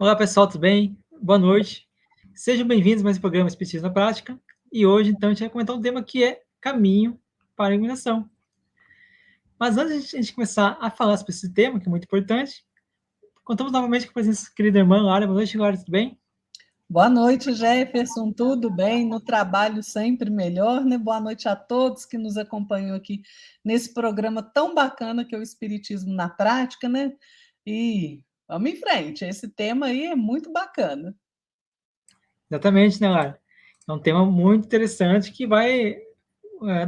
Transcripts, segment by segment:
Olá, pessoal, tudo bem? Boa noite. Sejam bem-vindos a mais um programa Espiritismo na Prática. E hoje, então, a gente vai comentar um tema que é caminho para a iluminação. Mas antes de a gente começar a falar sobre esse tema, que é muito importante, contamos novamente com a presença da querida irmã Lara. Boa noite, Lara, tudo bem? Boa noite, Jefferson. Tudo bem? No trabalho sempre melhor, né? Boa noite a todos que nos acompanham aqui nesse programa tão bacana que é o Espiritismo na Prática, né? E vamos em frente. Esse tema aí é muito bacana. Exatamente, né, Lara? É um tema muito interessante que vai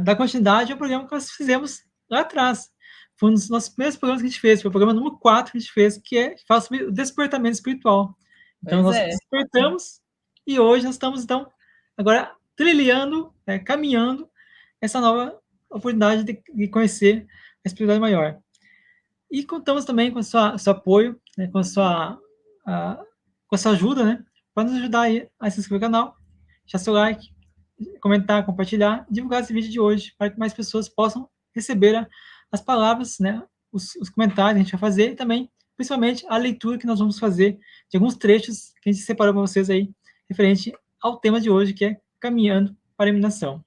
dar continuidade ao programa que nós fizemos lá atrás. Foi um dos nossos primeiros programas que a gente fez, foi o programa número 4 que a gente fez, que fala sobre o despertamento espiritual. Então, Pois nós é. despertamos e hoje nós estamos, então, agora trilhando, caminhando essa nova oportunidade de conhecer a espiritualidade maior. E contamos também com seu apoio, né, com a sua ajuda, né, para nos ajudar aí a se inscrever no canal, deixar seu like, comentar, compartilhar, divulgar esse vídeo de hoje, para que mais pessoas possam receber as palavras, né, os comentários que a gente vai fazer e também, principalmente, a leitura que nós vamos fazer de alguns trechos que a gente separou para vocês aí, referente ao tema de hoje, que é caminhando para a iluminação.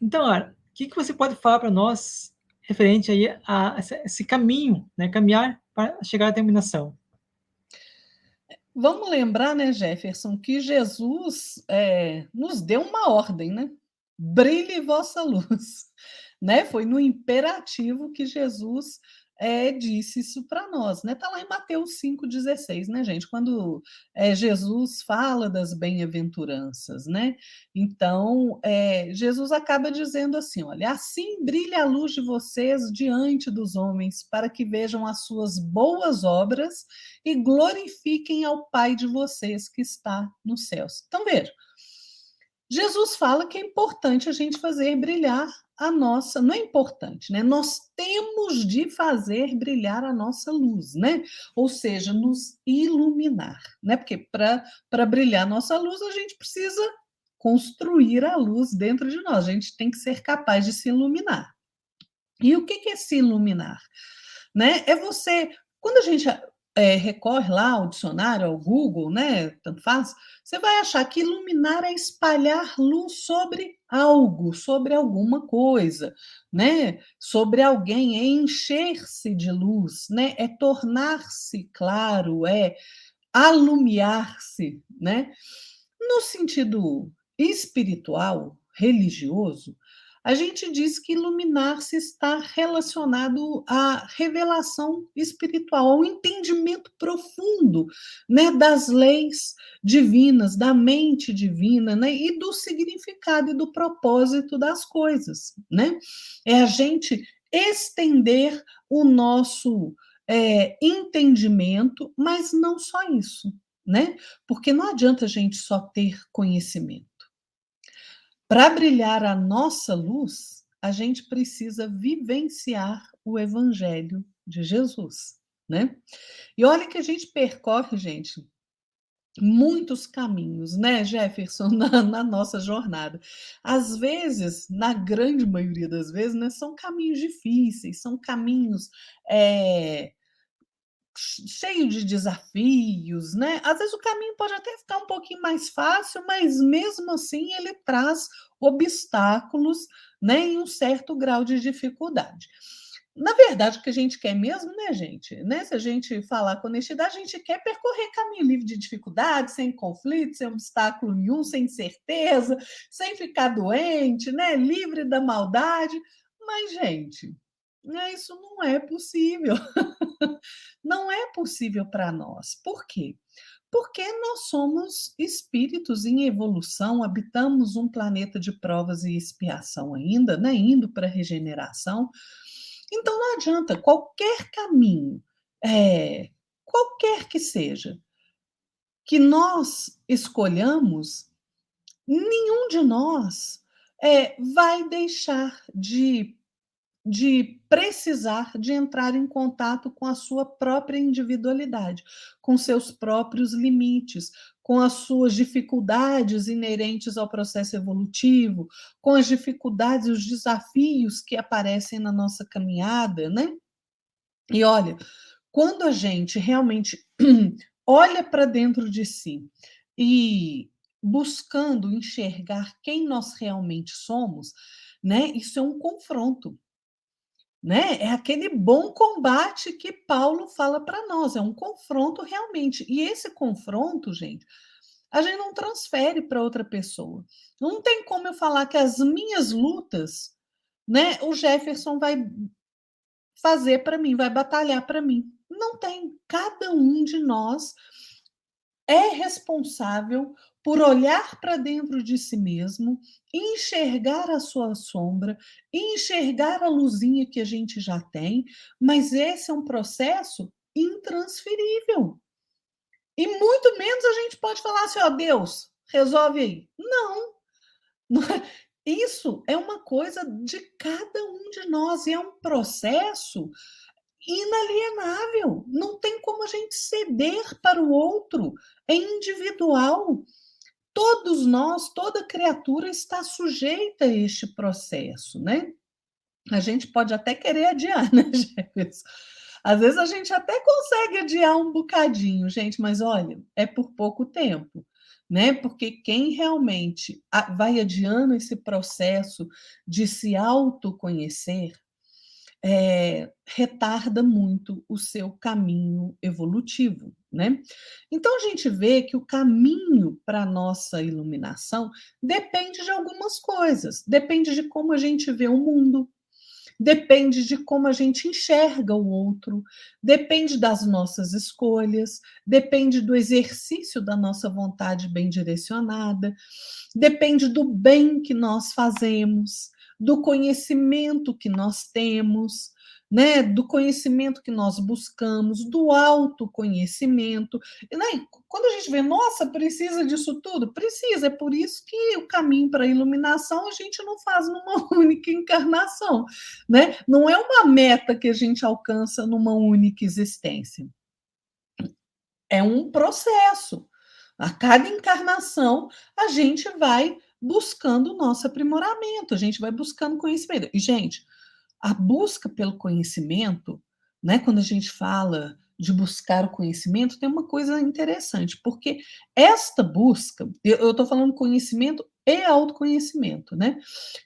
Então, Lara, o que você pode falar para nós referente aí a esse caminho, né, caminhar para chegar à iluminação? Vamos lembrar, né, Jefferson, que Jesus nos deu uma ordem, né? Brilhe vossa luz, né? Foi no imperativo que Jesus disse isso para nós, né? Tá lá em Mateus 5,16, né, gente? Quando Jesus fala das bem-aventuranças, né? Então, Jesus acaba dizendo assim: olha, assim brilha a luz de vocês diante dos homens, para que vejam as suas boas obras e glorifiquem ao Pai de vocês que está nos céus. Então, veja, Jesus fala que é importante a gente fazer brilhar a nossa, não é importante, né? Nós temos de fazer brilhar a nossa luz, né? Ou seja, nos iluminar, né? Porque para brilhar a nossa luz, a gente precisa construir a luz dentro de nós, a gente tem que ser capaz de se iluminar. E o que é se iluminar? Né? É você, quando a gente recorre lá ao dicionário, ao Google, né? Tanto faz, você vai achar que iluminar é espalhar luz sobre algo, sobre alguma coisa, né? Sobre alguém, é encher-se de luz, né? É tornar-se claro, é alumiar-se, né? No sentido espiritual, religioso, a gente diz que iluminar-se está relacionado à revelação espiritual, ao entendimento profundo, né, das leis divinas, da mente divina, né, e do significado e do propósito das coisas, né? É a gente estender o nosso entendimento, mas não só isso, né? Porque não adianta a gente só ter conhecimento. Para brilhar a nossa luz, a gente precisa vivenciar o Evangelho de Jesus, né? E olha que a gente percorre, gente, muitos caminhos, né, Jefferson, na nossa jornada. Às vezes, na grande maioria das vezes, né, são caminhos difíceis, são caminhos cheio de desafios, né? Às vezes o caminho pode até ficar um pouquinho mais fácil, mas mesmo assim ele traz obstáculos, né, em um certo grau de dificuldade. Na verdade, o que a gente quer mesmo, né, gente? Né? Se a gente falar com honestidade, a gente quer percorrer caminho livre de dificuldade, sem conflito, sem obstáculo nenhum, sem incerteza, sem ficar doente, né? Livre da maldade. Mas, gente, isso não é possível. Não é possível para nós. Por quê? Porque nós somos espíritos em evolução, habitamos um planeta de provas e expiação ainda, né? Indo para a regeneração. Então não adianta qualquer caminho, qualquer que seja, que nós escolhamos, nenhum de nós vai deixar de precisar de entrar em contato com a sua própria individualidade, com seus próprios limites, com as suas dificuldades inerentes ao processo evolutivo, com as dificuldades e os desafios que aparecem na nossa caminhada, né? E olha, quando a gente realmente olha para dentro de si e buscando enxergar quem nós realmente somos, né, isso é um confronto, né? É aquele bom combate que Paulo fala para nós, é um confronto realmente. E esse confronto, gente, a gente não transfere para outra pessoa. Não tem como eu falar que as minhas lutas, né, o Jefferson vai fazer para mim, vai batalhar para mim. Não tem. Cada um de nós é responsável por olhar para dentro de si mesmo, enxergar a sua sombra, enxergar a luzinha que a gente já tem, mas esse é um processo intransferível. E muito menos a gente pode falar assim, ó, Deus, resolve aí. Não, não é. Isso é uma coisa de cada um de nós, e é um processo inalienável. Não tem como a gente ceder para o outro. É individual. Todos nós, toda criatura está sujeita a este processo, né? A gente pode até querer adiar, né, Jefferson? Às vezes a gente até consegue adiar um bocadinho, gente, mas olha, é por pouco tempo, né? Porque quem realmente vai adiando esse processo de se autoconhecer, retarda muito o seu caminho evolutivo, né? Então a gente vê que o caminho para a nossa iluminação depende de algumas coisas, depende de como a gente vê o mundo, depende de como a gente enxerga o outro, depende das nossas escolhas, depende do exercício da nossa vontade bem direcionada, depende do bem que nós fazemos, do conhecimento que nós temos, né, do conhecimento que nós buscamos, do autoconhecimento. E, né, quando a gente vê, nossa, precisa disso tudo? Precisa, é por isso que o caminho para a iluminação a gente não faz numa única encarnação, né? Não é uma meta que a gente alcança numa única existência. É um processo. A cada encarnação, a gente vai buscando o nosso aprimoramento, a gente vai buscando conhecimento. E, gente, a busca pelo conhecimento, né, quando a gente fala de buscar o conhecimento, tem uma coisa interessante, porque esta busca, eu estou falando conhecimento e autoconhecimento, né?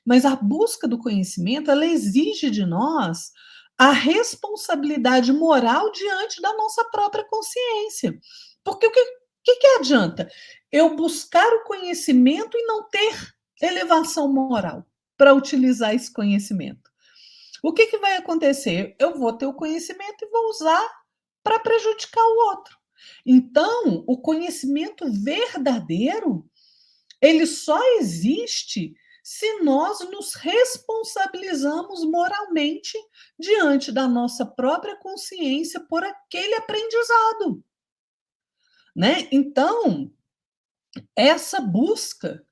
Mas a busca do conhecimento, ela exige de nós a responsabilidade moral diante da nossa própria consciência. Porque o que adianta eu buscar o conhecimento e não ter elevação moral para utilizar esse conhecimento? O que vai acontecer? Eu vou ter o conhecimento e vou usar para prejudicar o outro. Então, o conhecimento verdadeiro, ele só existe se nós nos responsabilizamos moralmente diante da nossa própria consciência por aquele aprendizado, né? Então, essa busca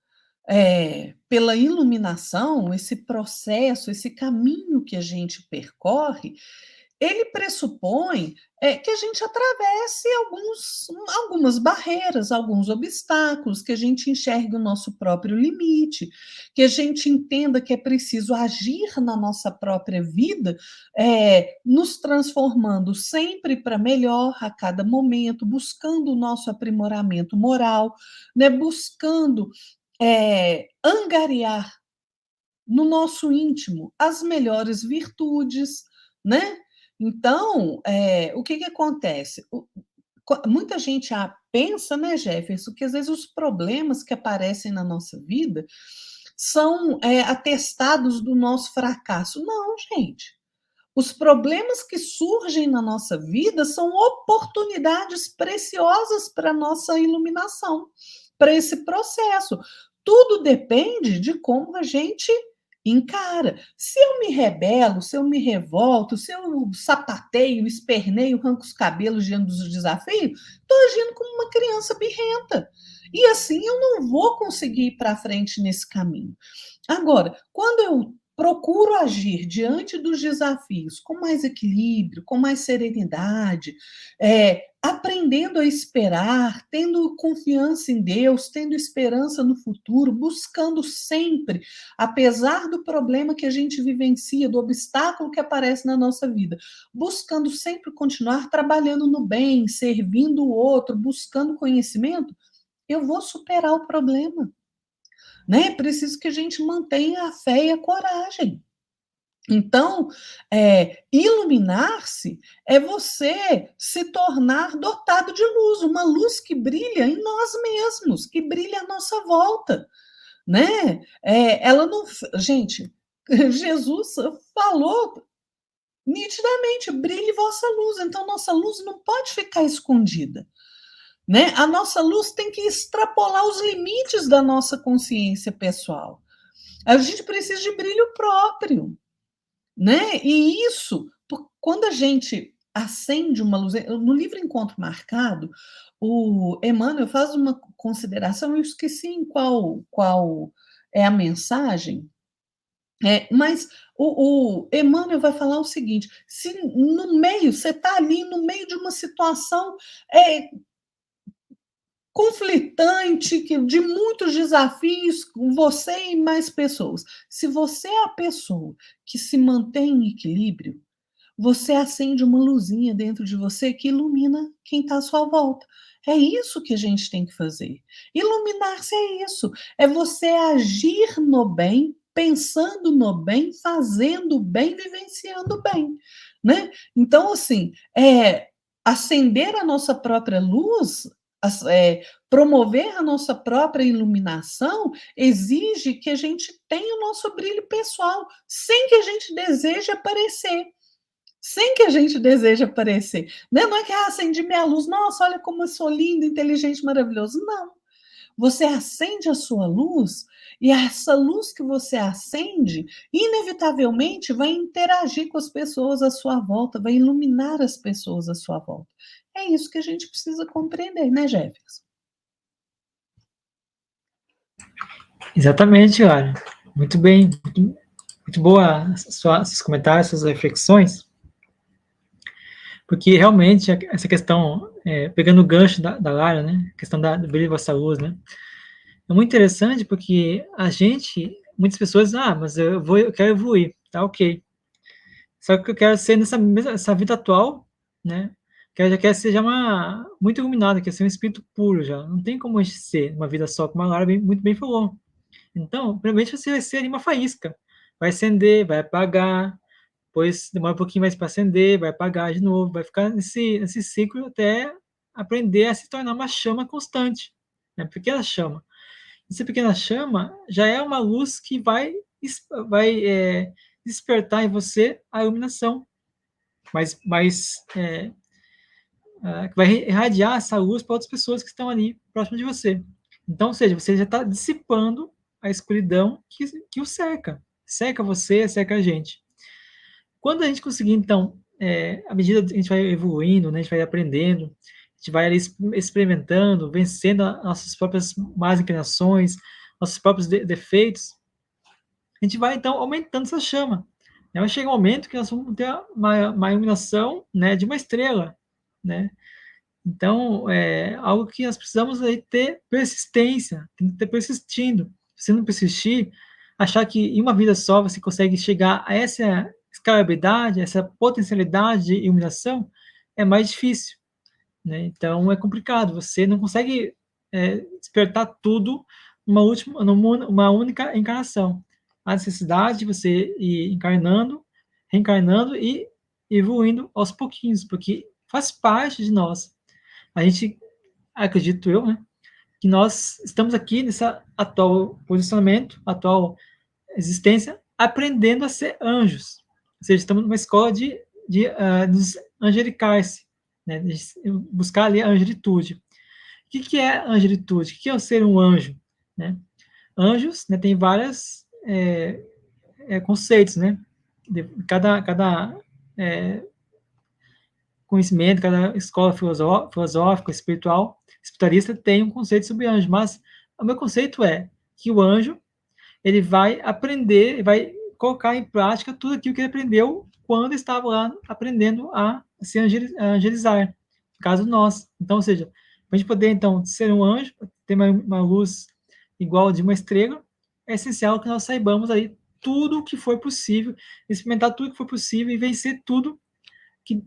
pela iluminação, esse processo, esse caminho que a gente percorre, ele pressupõe que a gente atravesse algumas barreiras, alguns obstáculos, que a gente enxergue o nosso próprio limite, que a gente entenda que é preciso agir na nossa própria vida, nos transformando sempre para melhor a cada momento, buscando o nosso aprimoramento moral, né, buscando angariar no nosso íntimo as melhores virtudes, né? Então, o que acontece? Muita gente pensa, né, Jefferson, que às vezes os problemas que aparecem na nossa vida são atestados do nosso fracasso. Não, gente. Os problemas que surgem na nossa vida são oportunidades preciosas para a nossa iluminação, para esse processo. Tudo depende de como a gente encara. Se eu me rebelo, se eu me revolto, se eu sapateio, esperneio, arranco os cabelos diante dos desafios, estou agindo como uma criança birrenta. E assim eu não vou conseguir ir para frente nesse caminho. Agora, quando eu procuro agir diante dos desafios com mais equilíbrio, com mais serenidade, aprendendo a esperar, tendo confiança em Deus, tendo esperança no futuro, buscando sempre, apesar do problema que a gente vivencia, do obstáculo que aparece na nossa vida, buscando sempre continuar trabalhando no bem, servindo o outro, buscando conhecimento, eu vou superar o problema. Né? É preciso que a gente mantenha a fé e a coragem. Então, iluminar-se é você se tornar dotado de luz, uma luz que brilha em nós mesmos, que brilha à nossa volta, né? Ela não, gente, Jesus falou nitidamente, brilhe vossa luz. Então, nossa luz não pode ficar escondida. Né? A nossa luz tem que extrapolar os limites da nossa consciência pessoal. A gente precisa de brilho próprio, né? E isso, quando a gente acende uma luz, no livro Encontro Marcado, o Emmanuel faz uma consideração, eu esqueci em qual é a mensagem, mas o Emmanuel vai falar o seguinte: se no meio, você está ali no meio de uma situação conflitante, de muitos desafios, com você e mais pessoas. Se você é a pessoa que se mantém em equilíbrio, você acende uma luzinha dentro de você que ilumina quem está à sua volta. É isso que a gente tem que fazer. Iluminar-se é isso. É você agir no bem, pensando no bem, fazendo bem, vivenciando bem. Né? Então, assim, acender a nossa própria luz, promover a nossa própria iluminação, exige que a gente tenha o nosso brilho pessoal, sem que a gente deseje aparecer. Sem que a gente deseje aparecer. Né? Não é que acendi minha luz, nossa, olha como eu sou lindo, inteligente, maravilhoso. Não. Você acende a sua luz e essa luz que você acende, inevitavelmente vai interagir com as pessoas à sua volta, vai iluminar as pessoas à sua volta. É isso que a gente precisa compreender, né, Jefferson? Exatamente, Lara. Muito bem. Muito boa seus comentários, suas reflexões. Porque realmente essa questão, pegando o gancho da Lara, né, a questão do brilho da vossa luz, né, é muito interessante porque muitas pessoas, mas eu quero evoluir, tá ok. Só que eu quero ser nessa vida atual, né, que eu já quero ser muito iluminado, quer ser um espírito puro já. Não tem como a gente ser uma vida só, como a Lara muito bem falou. Então, primeiramente você vai ser ali uma faísca. Vai acender, vai apagar, depois demora um pouquinho mais para acender, vai apagar de novo, vai ficar nesse ciclo até aprender a se tornar uma chama constante, né? Pequena chama. Essa pequena chama já é uma luz que vai despertar em você a iluminação, que vai irradiar essa luz para outras pessoas que estão ali próximo de você. Então, ou seja, você já está dissipando a escuridão que o cerca. Cerca você, cerca a gente. Quando a gente conseguir, então, à medida que a gente vai evoluindo, né, a gente vai aprendendo, a gente vai ali experimentando, vencendo as nossas próprias más inclinações, nossos próprios defeitos, a gente vai, então, aumentando essa chama. Vai chegar um momento que nós vamos ter uma iluminação, né, de uma estrela, né? Então, é algo que nós precisamos aí ter persistência, tem que ter persistindo. Se não persistir, achar que em uma vida só você consegue chegar a essa escalabilidade, essa potencialidade de iluminação, é mais difícil, né? Então, é complicado. Você não consegue despertar tudo numa única encarnação. Há necessidade de você ir encarnando, reencarnando e evoluindo aos pouquinhos, porque faz parte de nós. A gente, acredito eu, né, que nós estamos aqui nessa atual posicionamento, atual existência, aprendendo a ser anjos. Ou seja, estamos numa escola de nos angelicar-se, né, de buscar ali a angelitude. O que é angelitude? O que é ser um anjo? Né? Anjos, né, tem vários conceitos, né? Cada conhecimento, cada escola filosófica, espiritualista tem um conceito sobre anjo, mas o meu conceito é que o anjo ele vai aprender, vai colocar em prática tudo aquilo que ele aprendeu quando estava lá aprendendo a se angelizar, no caso nós. Então, ou seja, para a gente poder, então, ser um anjo, ter uma luz igual de uma estrela, é essencial que nós saibamos aí tudo o que for possível, experimentar tudo que for possível e vencer tudo que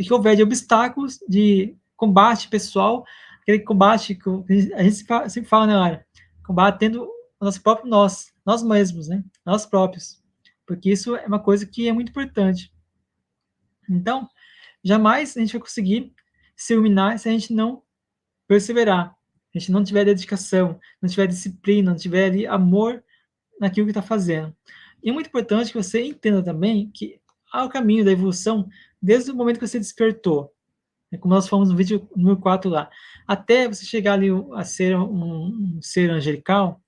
houver de obstáculos, de combate pessoal, aquele combate que a gente sempre fala, né, Lara? Combatendo o nosso próprio nós mesmos, né? Nós próprios. Porque isso é uma coisa que é muito importante. Então, jamais a gente vai conseguir se iluminar se a gente não perseverar, se a gente não tiver dedicação, não tiver disciplina, não tiver ali amor naquilo que está fazendo. E é muito importante que você entenda também que há o caminho da evolução desde o momento que você despertou, como nós falamos no vídeo número 4 lá, até você chegar ali a ser um ser angelical,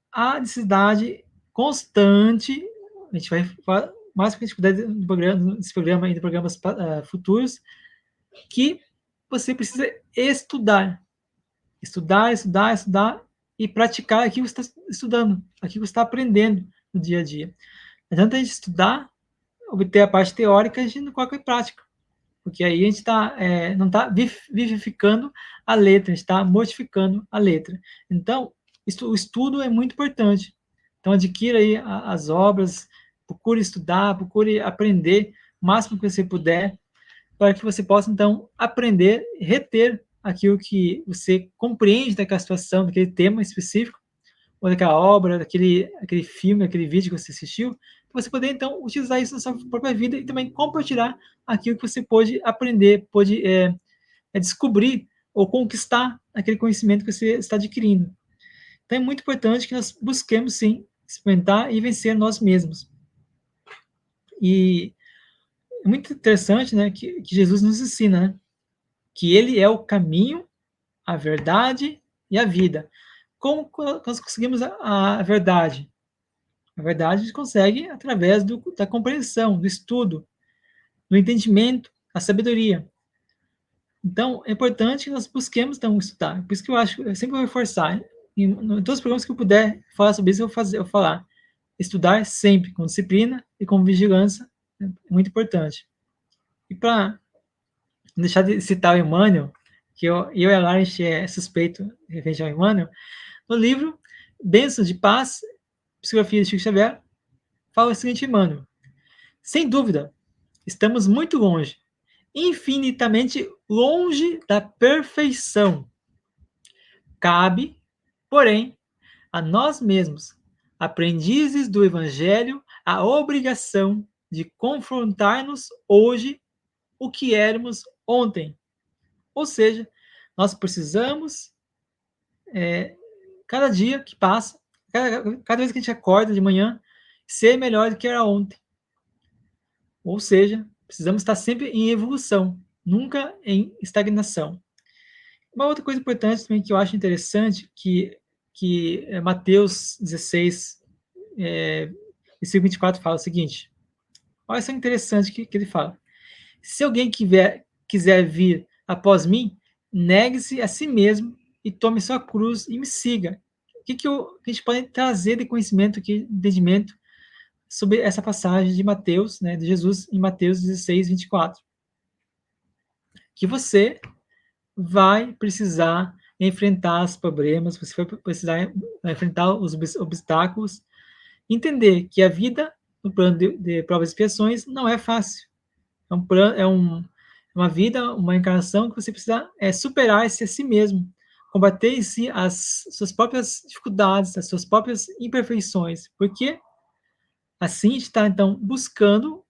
há necessidade constante, a gente vai falar mais que a gente puder nesse programa e de programas futuros, que você precisa estudar. Estudar, estudar, estudar e praticar aquilo que você está estudando, aquilo que você está aprendendo no dia a dia. Não adianta a gente estudar, obter a parte teórica, a gente não coloca em prática. Porque aí a gente não está vivificando a letra, a gente está modificando a letra. Então, o estudo é muito importante. Então, adquira aí as obras, procure estudar, procure aprender o máximo que você puder, para que você possa, então, aprender, reter aquilo que você compreende daquela situação, daquele tema específico, ou daquela obra, aquele filme, aquele vídeo que você assistiu, para você poder, então, utilizar isso na sua própria vida e também compartilhar aquilo que você pôde aprender, pôde descobrir ou conquistar aquele conhecimento que você está adquirindo. Então, é muito importante que nós busquemos, sim, experimentar e vencer nós mesmos. E é muito interessante, né, que Jesus nos ensina, né, que ele é o caminho, a verdade e a vida. Como nós conseguimos a verdade? A verdade a gente consegue através da compreensão, do estudo, do entendimento, da sabedoria. Então, é importante que nós busquemos, então, estudar. Por isso que eu sempre vou reforçar, em todos os programas que eu puder falar sobre isso, eu vou falar. Estudar sempre, com disciplina e com vigilância, é muito importante. E para não deixar de citar o Emmanuel, que eu e a Lara, a gente é suspeito referente ao Emmanuel, no livro Bênçãos de Paz, Psicografia de Chico Xavier, fala o seguinte, Emmanuel: sem dúvida, estamos muito longe, infinitamente longe da perfeição. Cabe, porém, a nós mesmos, aprendizes do Evangelho, a obrigação de confrontar-nos hoje o que éramos ontem. Ou seja, nós precisamos, cada dia que passa, cada vez que a gente acorda de manhã, ser melhor do que era ontem. Ou seja, precisamos estar sempre em evolução, nunca em estagnação. Uma outra coisa importante também que eu acho interessante, que Mateus 16, versículo 24 fala o seguinte, olha só interessante que ele fala: se alguém quiser vir após mim, negue-se a si mesmo e tome sua cruz e me siga. O que a gente pode trazer de conhecimento aqui, de entendimento, sobre essa passagem de Mateus, né, de Jesus em Mateus 16, 24? Que você vai precisar enfrentar os problemas, você vai precisar enfrentar os obstáculos, entender que a vida no plano de provas e expiações não é fácil. Uma vida, uma encarnação que você precisa superar-se a si mesmo, combater em si as suas próprias dificuldades, as suas próprias imperfeições, porque assim está, então, buscando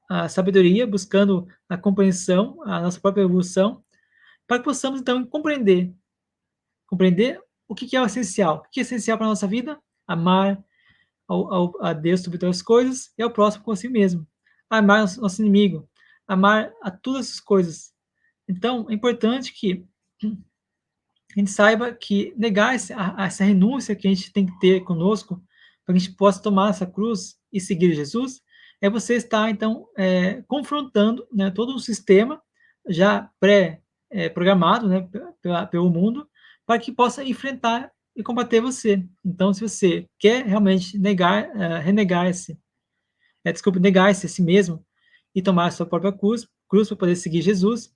a sabedoria, buscando a compreensão, a nossa própria evolução, para que possamos, então, compreender o que é o essencial. O que é essencial para a nossa vida? Amar a Deus sobre todas as coisas e ao próximo com si mesmo. Amar nosso inimigo, amar a todas as coisas. Então, é importante que a gente saiba que negar essa renúncia que a gente tem que ter conosco, para que a gente possa tomar essa cruz e seguir Jesus, é você estar, então, confrontando, né, todo um sistema já pré-programado, né, pelo mundo, para que possa enfrentar e combater você. Então, se você quer realmente renegar-se negar-se a si mesmo e tomar a sua própria cruz para poder seguir Jesus,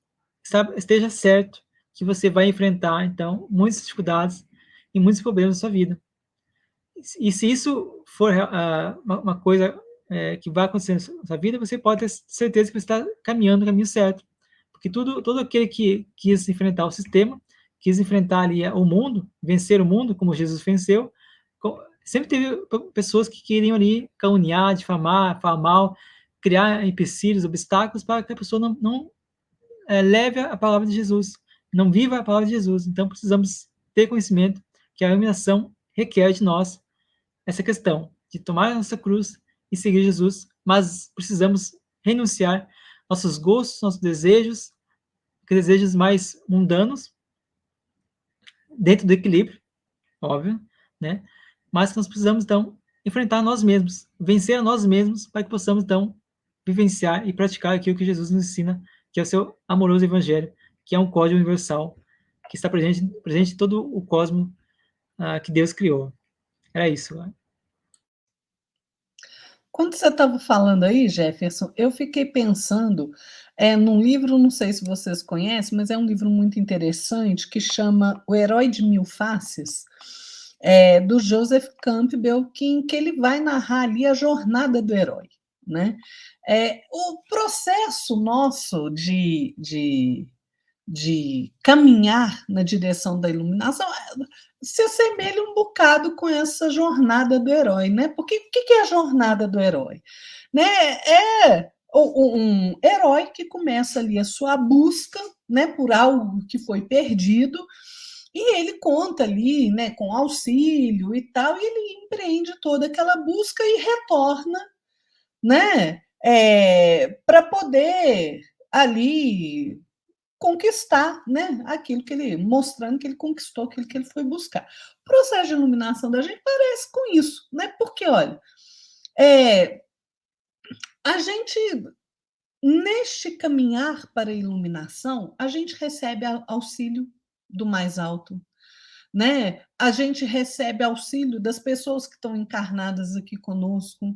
esteja certo que você vai enfrentar, então, muitas dificuldades e muitos problemas na sua vida. E se isso for uma coisa que vai acontecer na sua vida, você pode ter certeza que você está caminhando no caminho certo. Porque todo aquele que quis enfrentar o sistema, quis enfrentar ali o mundo, vencer o mundo, como Jesus venceu, sempre teve pessoas que queriam ali caluniar, difamar, falar mal, criar empecilhos, obstáculos para que a pessoa não leve a palavra de Jesus, não viva a palavra de Jesus. Então precisamos ter conhecimento que a iluminação requer de nós essa questão de tomar a nossa cruz e seguir Jesus, mas precisamos renunciar nossos gostos, nossos desejos mais mundanos, dentro do equilíbrio, óbvio, né? Mas que nós precisamos, então, enfrentar nós mesmos, vencer a nós mesmos, para que possamos, então, vivenciar e praticar aquilo que Jesus nos ensina, que é o seu amoroso evangelho, que é um código universal, que está presente em todo o cosmos que Deus criou. Era isso. Né? Quando você estava falando aí, Jefferson, eu fiquei pensando num livro, não sei se vocês conhecem, mas é um livro muito interessante que chama O Herói de Mil Faces, do Joseph Campbell, em que ele vai narrar ali a jornada do herói, né? O processo nosso de caminhar na direção da iluminação se assemelha um bocado com essa jornada do herói, né? Porque o que é a jornada do herói? Né? É um herói que começa ali a sua busca, né, por algo que foi perdido, e ele conta ali, né, com auxílio e tal, e ele empreende toda aquela busca e retorna, né, para poder ali conquistar, né, aquilo que ele mostrando que ele conquistou, aquilo que ele foi buscar. O processo de iluminação da gente parece com isso, né? Porque olha, a gente neste caminhar para a iluminação, a gente recebe auxílio do mais alto, né? A gente recebe auxílio das pessoas que estão encarnadas aqui conosco,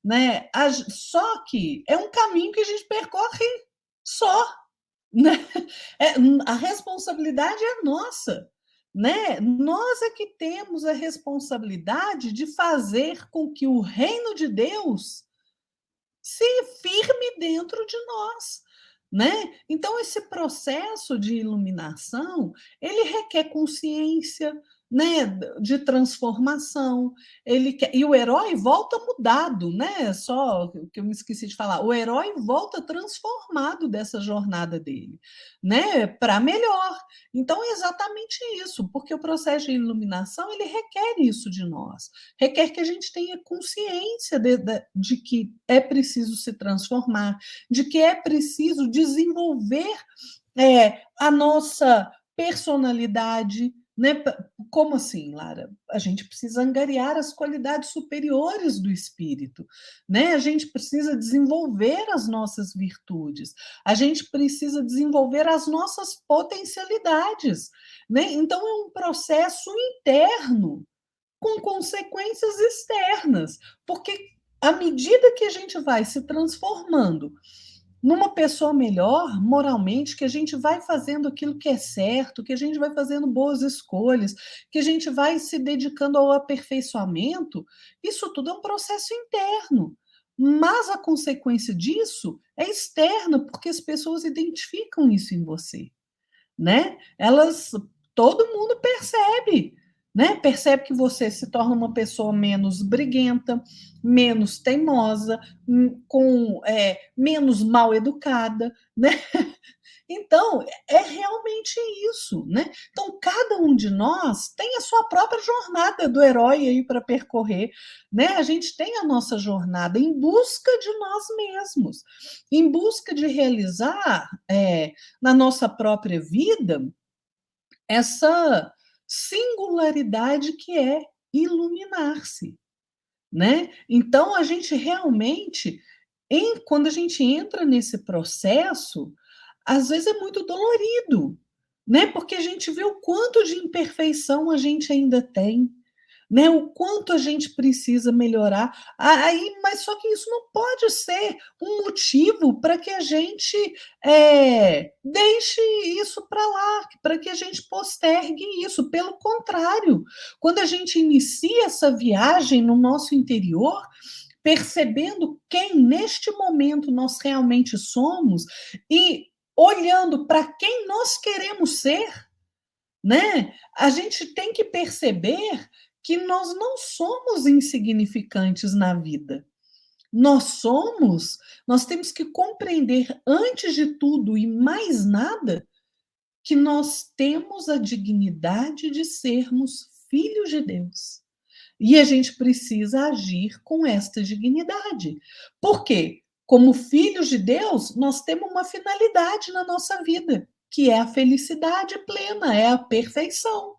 né? Só que é um caminho que a gente percorre só, né? A responsabilidade é nossa, né? Nós é que temos a responsabilidade de fazer com que o reino de Deus se firme dentro de nós, né? Então esse processo de iluminação, ele requer consciência, né, de transformação. E o herói volta mudado, né? Só que eu me esqueci de falar, o herói volta transformado dessa jornada dele, né, para melhor. Então é exatamente isso, porque o processo de iluminação, ele requer isso de nós. Requer que a gente tenha consciência de que é preciso se transformar, de que é preciso desenvolver a nossa personalidade, né? Como assim, Lara? A gente precisa angariar as qualidades superiores do espírito, né? A gente precisa desenvolver as nossas virtudes, a gente precisa desenvolver as nossas potencialidades, né? Então é um processo interno com consequências externas, porque à medida que a gente vai se transformando numa pessoa melhor moralmente, que a gente vai fazendo aquilo que é certo, que a gente vai fazendo boas escolhas, que a gente vai se dedicando ao aperfeiçoamento, isso tudo é um processo interno. Mas a consequência disso é externa, porque as pessoas identificam isso em você, né? Todo mundo percebe, né? Percebe que você se torna uma pessoa menos briguenta, menos teimosa, menos mal educada, né? Então, é realmente isso, né? Então, cada um de nós tem a sua própria jornada do herói aí para percorrer, né? A gente tem a nossa jornada em busca de nós mesmos, em busca de realizar na nossa própria vida essa singularidade que é iluminar-se, né? Então a gente realmente, quando a gente entra nesse processo, às vezes é muito dolorido, né? Porque a gente vê o quanto de imperfeição a gente ainda tem, né? O quanto a gente precisa melhorar. Aí, mas só que isso não pode ser um motivo para que a gente deixe isso para lá, para que a gente postergue isso. Pelo contrário, quando a gente inicia essa viagem no nosso interior, percebendo quem neste momento nós realmente somos e olhando para quem nós queremos ser, né? A gente tem que perceber que nós não somos insignificantes na vida. Nós temos que compreender, antes de tudo e mais nada, que nós temos a dignidade de sermos filhos de Deus. E a gente precisa agir com esta dignidade. Por quê? Como filhos de Deus, nós temos uma finalidade na nossa vida, que é a felicidade plena, é a perfeição.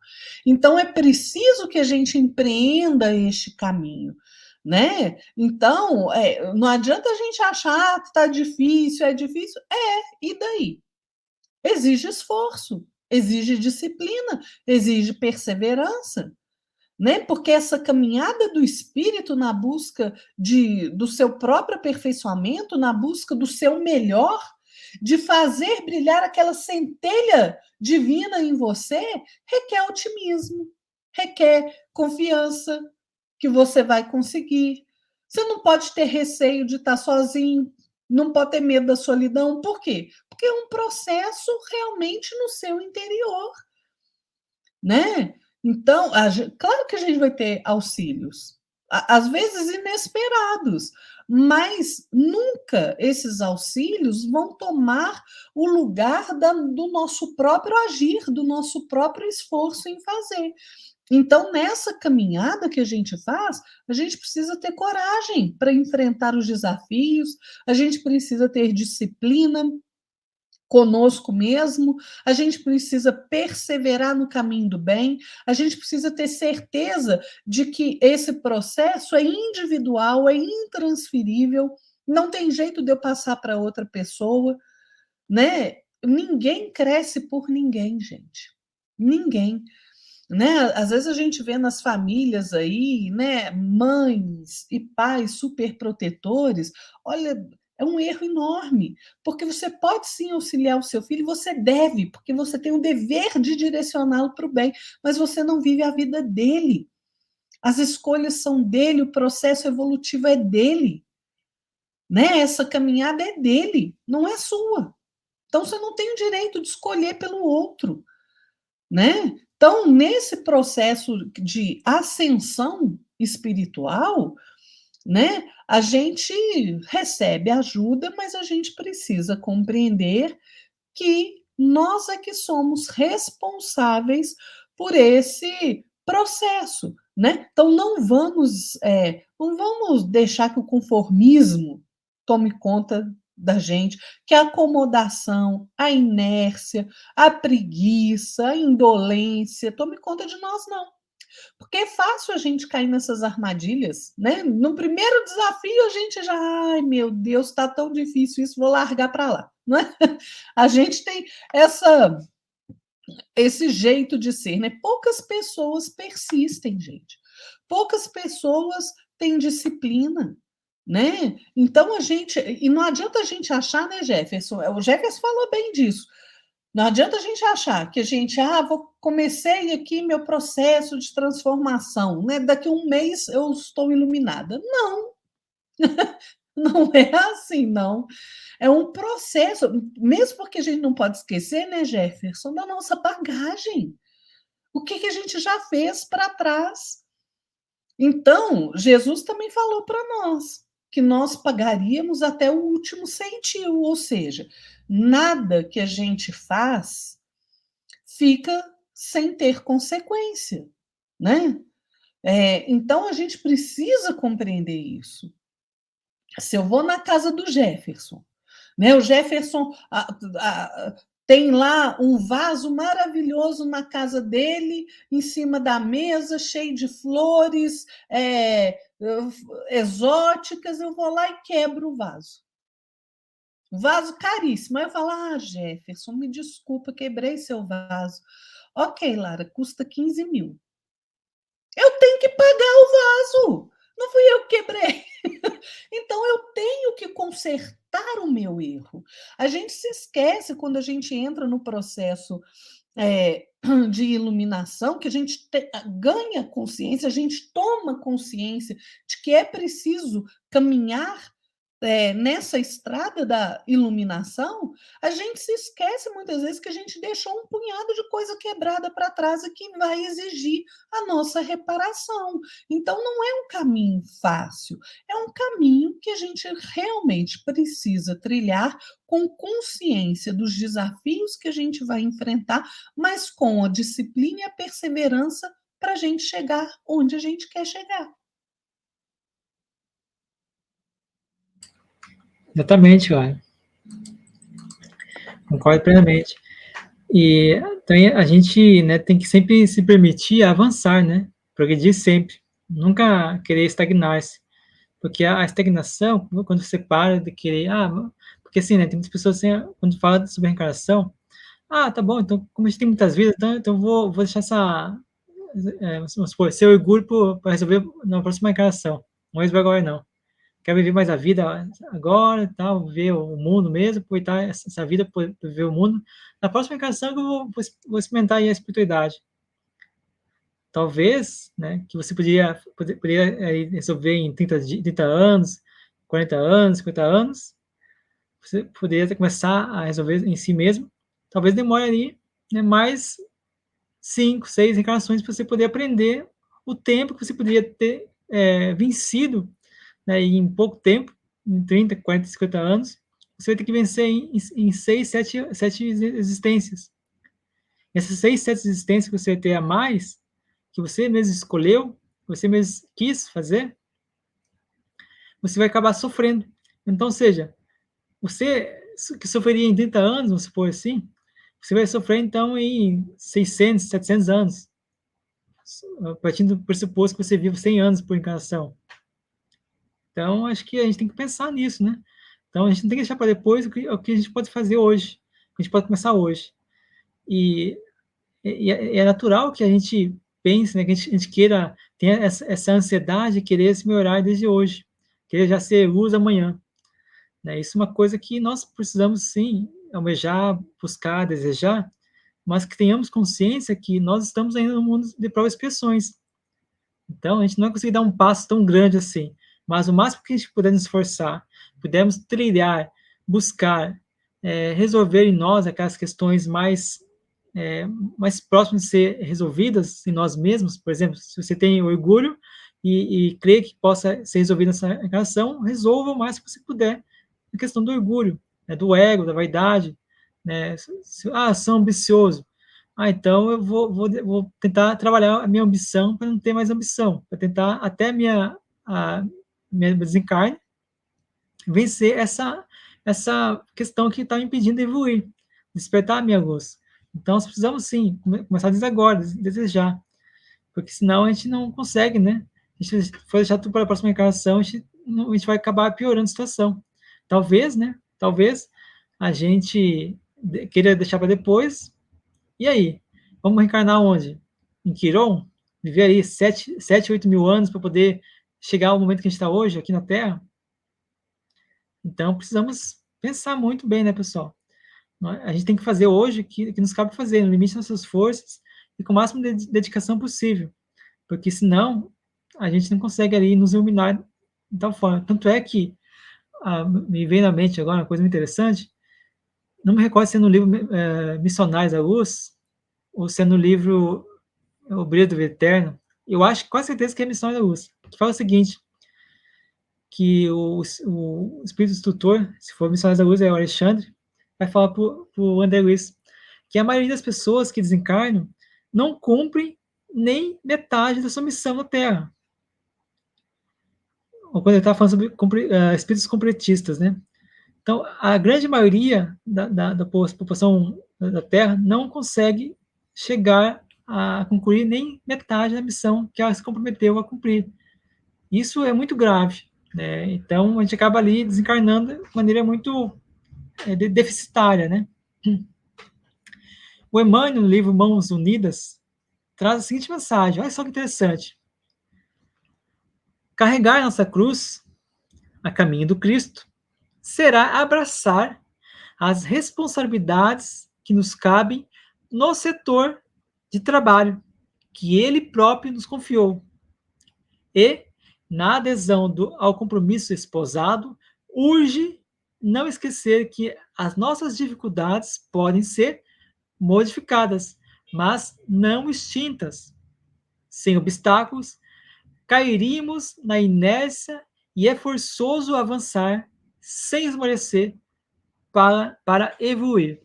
Então é preciso que a gente empreenda este caminho, né? Então, não adianta a gente achar que está difícil, é difícil. E daí? Exige esforço, exige disciplina, exige perseverança, né? Porque essa caminhada do espírito na busca do seu próprio aperfeiçoamento, na busca do seu melhor, de fazer brilhar aquela centelha divina em você, requer otimismo, requer confiança que você vai conseguir. Você não pode ter receio de estar sozinho, não pode ter medo da solidão. Por quê? Porque é um processo realmente no seu interior, né? Então, claro que a gente vai ter auxílios, às vezes inesperados, mas nunca esses auxílios vão tomar o lugar do nosso próprio agir, do nosso próprio esforço em fazer. Então, nessa caminhada que a gente faz, a gente precisa ter coragem para enfrentar os desafios, a gente precisa ter disciplina conosco mesmo, a gente precisa perseverar no caminho do bem, a gente precisa ter certeza de que esse processo é individual, é intransferível, não tem jeito de eu passar para outra pessoa, né? Ninguém cresce por ninguém, gente. Ninguém, né? Às vezes a gente vê nas famílias aí, né, mães e pais super protetores. Olha, é um erro enorme, porque você pode sim auxiliar o seu filho, você deve, porque você tem o dever de direcioná-lo para o bem, mas você não vive a vida dele. As escolhas são dele, o processo evolutivo é dele, né? Essa caminhada é dele, não é sua. Então você não tem o direito de escolher pelo outro, né? Então, nesse processo de ascensão espiritual, né, a gente recebe ajuda, mas a gente precisa compreender que nós é que somos responsáveis por esse processo, né? Então não vamos deixar que o conformismo tome conta da gente, que a acomodação, a inércia, a preguiça, a indolência tome conta de nós, não. Porque é fácil a gente cair nessas armadilhas, né? No primeiro desafio a gente já, ai meu Deus, está tão difícil isso, vou largar para lá, não é? A gente tem esse jeito de ser, né? Poucas pessoas persistem, gente. Poucas pessoas têm disciplina, né? Então e não adianta a gente achar, né, Jefferson? O Jefferson falou bem disso. Não adianta a gente achar que a gente, comecei aqui meu processo de transformação, né? Daqui a um mês eu estou iluminada. Não, não é assim, não. É um processo, mesmo porque a gente não pode esquecer, né, Jefferson, da nossa bagagem. O que a gente já fez para trás. Então, Jesus também falou para nós que nós pagaríamos até o último centil, ou seja, nada que a gente faz fica sem ter consequência, né? Então a gente precisa compreender isso. Se eu vou na casa do Jefferson, né? O Jefferson tem lá um vaso maravilhoso na casa dele, em cima da mesa, cheio de flores exóticas. Eu vou lá e quebro o vaso. Vaso caríssimo. Aí eu falo, Jefferson, me desculpa, quebrei seu vaso. Ok, Lara, custa 15 mil. Eu tenho que pagar o vaso. Não fui eu que quebrei. Então eu tenho que consertar o meu erro. A gente se esquece quando a gente entra no processo de iluminação, que a gente ganha consciência, a gente toma consciência de que é preciso caminhar nessa estrada da iluminação, a gente se esquece muitas vezes que a gente deixou um punhado de coisa quebrada para trás e que vai exigir a nossa reparação. Então, não é um caminho fácil, é um caminho que a gente realmente precisa trilhar com consciência dos desafios que a gente vai enfrentar, mas com a disciplina e a perseverança para a gente chegar onde a gente quer chegar. Exatamente, Laura. Concordo plenamente. E também a gente, né, tem que sempre se permitir avançar, né? Progredir sempre. Nunca querer estagnar-se. Porque a estagnação, quando você para de querer... porque assim, né, tem muitas pessoas assim, quando fala sobre reencarnação, tá bom, então, como a gente tem muitas vidas, então eu vou deixar essa... vamos supor, seu orgulho para resolver na próxima encarnação. Não resolver agora, não. Quero viver mais a vida agora, tal, ver o mundo mesmo, aproveitar essa vida para ver o mundo. Na próxima encarnação eu vou experimentar aí a espiritualidade. Talvez, né, que você poderia aí resolver em 30 anos, 40 anos, 50 anos, você poderia começar a resolver em si mesmo. Talvez demore ali, né, mais 5, 6 encarnações para você poder aprender o tempo que você poderia ter vencido, né, em pouco tempo, em 30, 40, 50 anos, você vai ter que vencer em 6, 7 existências. Essas 6, 7 existências que você vai ter a mais, que você mesmo escolheu, você mesmo quis fazer, você vai acabar sofrendo. Então, ou seja, você que sofreria em 30 anos, vamos supor assim, você vai sofrer então em 600, 700 anos, partindo do pressuposto que você vive 100 anos por encarnação. Então, acho que a gente tem que pensar nisso, né? Então, a gente não tem que deixar para depois o que a gente pode fazer hoje, o que a gente pode começar hoje. E, é natural que a gente pense, né, que a gente queira, tenha essa ansiedade de querer se melhorar desde hoje, querer já ser luz amanhã. Né? Isso é uma coisa que nós precisamos, sim, almejar, buscar, desejar, mas que tenhamos consciência que nós estamos ainda no mundo de provas e expiações. Então, a gente não vai conseguir dar um passo tão grande assim, mas o máximo que a gente puder nos esforçar, pudermos trilhar, buscar, resolver em nós aquelas questões mais próximas de ser resolvidas em nós mesmos, por exemplo, se você tem orgulho e crê que possa ser resolvido nessa relação, resolva o mais que você puder a questão do orgulho, né, do ego, da vaidade, né, sou ambicioso, então eu vou tentar trabalhar a minha ambição para não ter mais ambição, para tentar até minha desencarne vencer essa questão que está me impedindo de evoluir, despertar a minha luz. Então, nós precisamos, sim, começar desde agora, desejar, porque senão a gente não consegue, né? A gente for deixar tudo para a próxima encarnação, a gente vai acabar piorando a situação. Talvez, né? Talvez a gente queira deixar para depois, e aí? Vamos reencarnar onde? Em Quiron? Viver aí 7, 8 mil anos para poder chegar ao momento que a gente está hoje, aqui na Terra? Então, precisamos pensar muito bem, né, pessoal? A gente tem que fazer hoje o que nos cabe fazer, no limite das nossas forças e com o máximo de dedicação possível, porque senão a gente não consegue ali nos iluminar de tal forma. Tanto é que me veio na mente agora uma coisa muito interessante, não me recordo se é no livro Missionários da Luz, ou se é no livro O Brilho do Eterno, eu acho quase certeza que é Missionários da Luz, que fala o seguinte, que o espírito instrutor, se for Missionários da Luz, é o Alexandre, vai falar para o André Luiz que a maioria das pessoas que desencarnam não cumprem nem metade da sua missão na Terra. Ou quando ele está falando sobre espíritos completistas, né? Então, a grande maioria da população da Terra não consegue chegar a concluir nem metade da missão que ela se comprometeu a cumprir. Isso é muito grave, né? Então, a gente acaba ali desencarnando de maneira muito deficitária, né? O Emmanuel, no livro Mãos Unidas, traz a seguinte mensagem, olha só que interessante. Carregar nossa cruz a caminho do Cristo será abraçar as responsabilidades que nos cabem no setor de trabalho que ele próprio nos confiou. E, na adesão ao compromisso esposado, urge não esquecer que as nossas dificuldades podem ser modificadas, mas não extintas. Sem obstáculos, cairíamos na inércia e é forçoso avançar sem esmorecer para evoluir.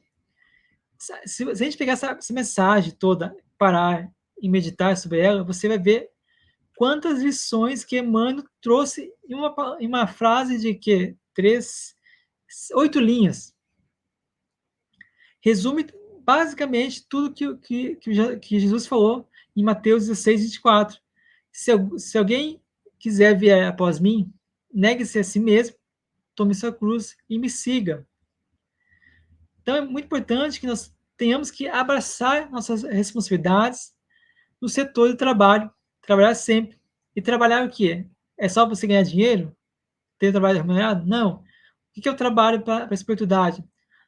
Se a gente pegar essa mensagem toda, parar e meditar sobre ela, você vai ver quantas lições que Emmanuel trouxe em uma frase de que 8 linhas. Resume basicamente tudo que Jesus falou em Mateus 16, 24. Se alguém quiser vir após mim, negue-se a si mesmo, tome sua cruz e me siga. Então é muito importante que nós tenhamos que abraçar nossas responsabilidades no setor do trabalho, trabalhar sempre. E trabalhar o quê? É só você ganhar dinheiro? Ter trabalho remunerado? Não. O que é o trabalho para essa oportunidade?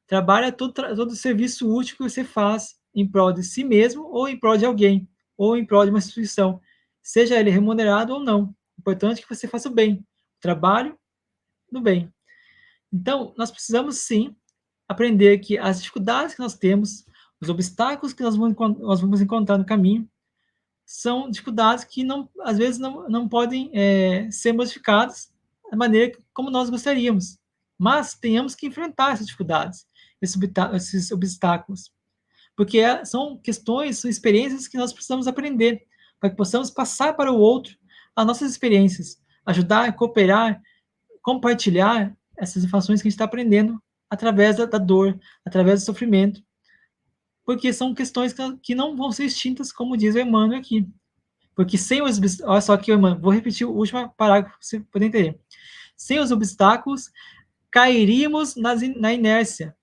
Trabalho é todo serviço útil que você faz em prol de si mesmo ou em prol de alguém, ou em prol de uma instituição, seja ele remunerado ou não. O importante é que você faça o bem. Trabalho no bem. Então, nós precisamos sim aprender que as dificuldades que nós temos, os obstáculos que nós vamos encontrar no caminho, são dificuldades que às vezes não podem ser modificadas da maneira como nós gostaríamos. Mas tenhamos que enfrentar essas dificuldades, esses obstáculos. Porque são questões, são experiências que nós precisamos aprender, para que possamos passar para o outro as nossas experiências, ajudar, cooperar, compartilhar essas informações que a gente está aprendendo através da dor, através do sofrimento, porque são questões que não vão ser extintas, como diz o Emmanuel aqui. Porque sem os obstáculos, olha só aqui, Emmanuel, vou repetir o último parágrafo para você poder entender. Sem os obstáculos, cairíamos na inércia,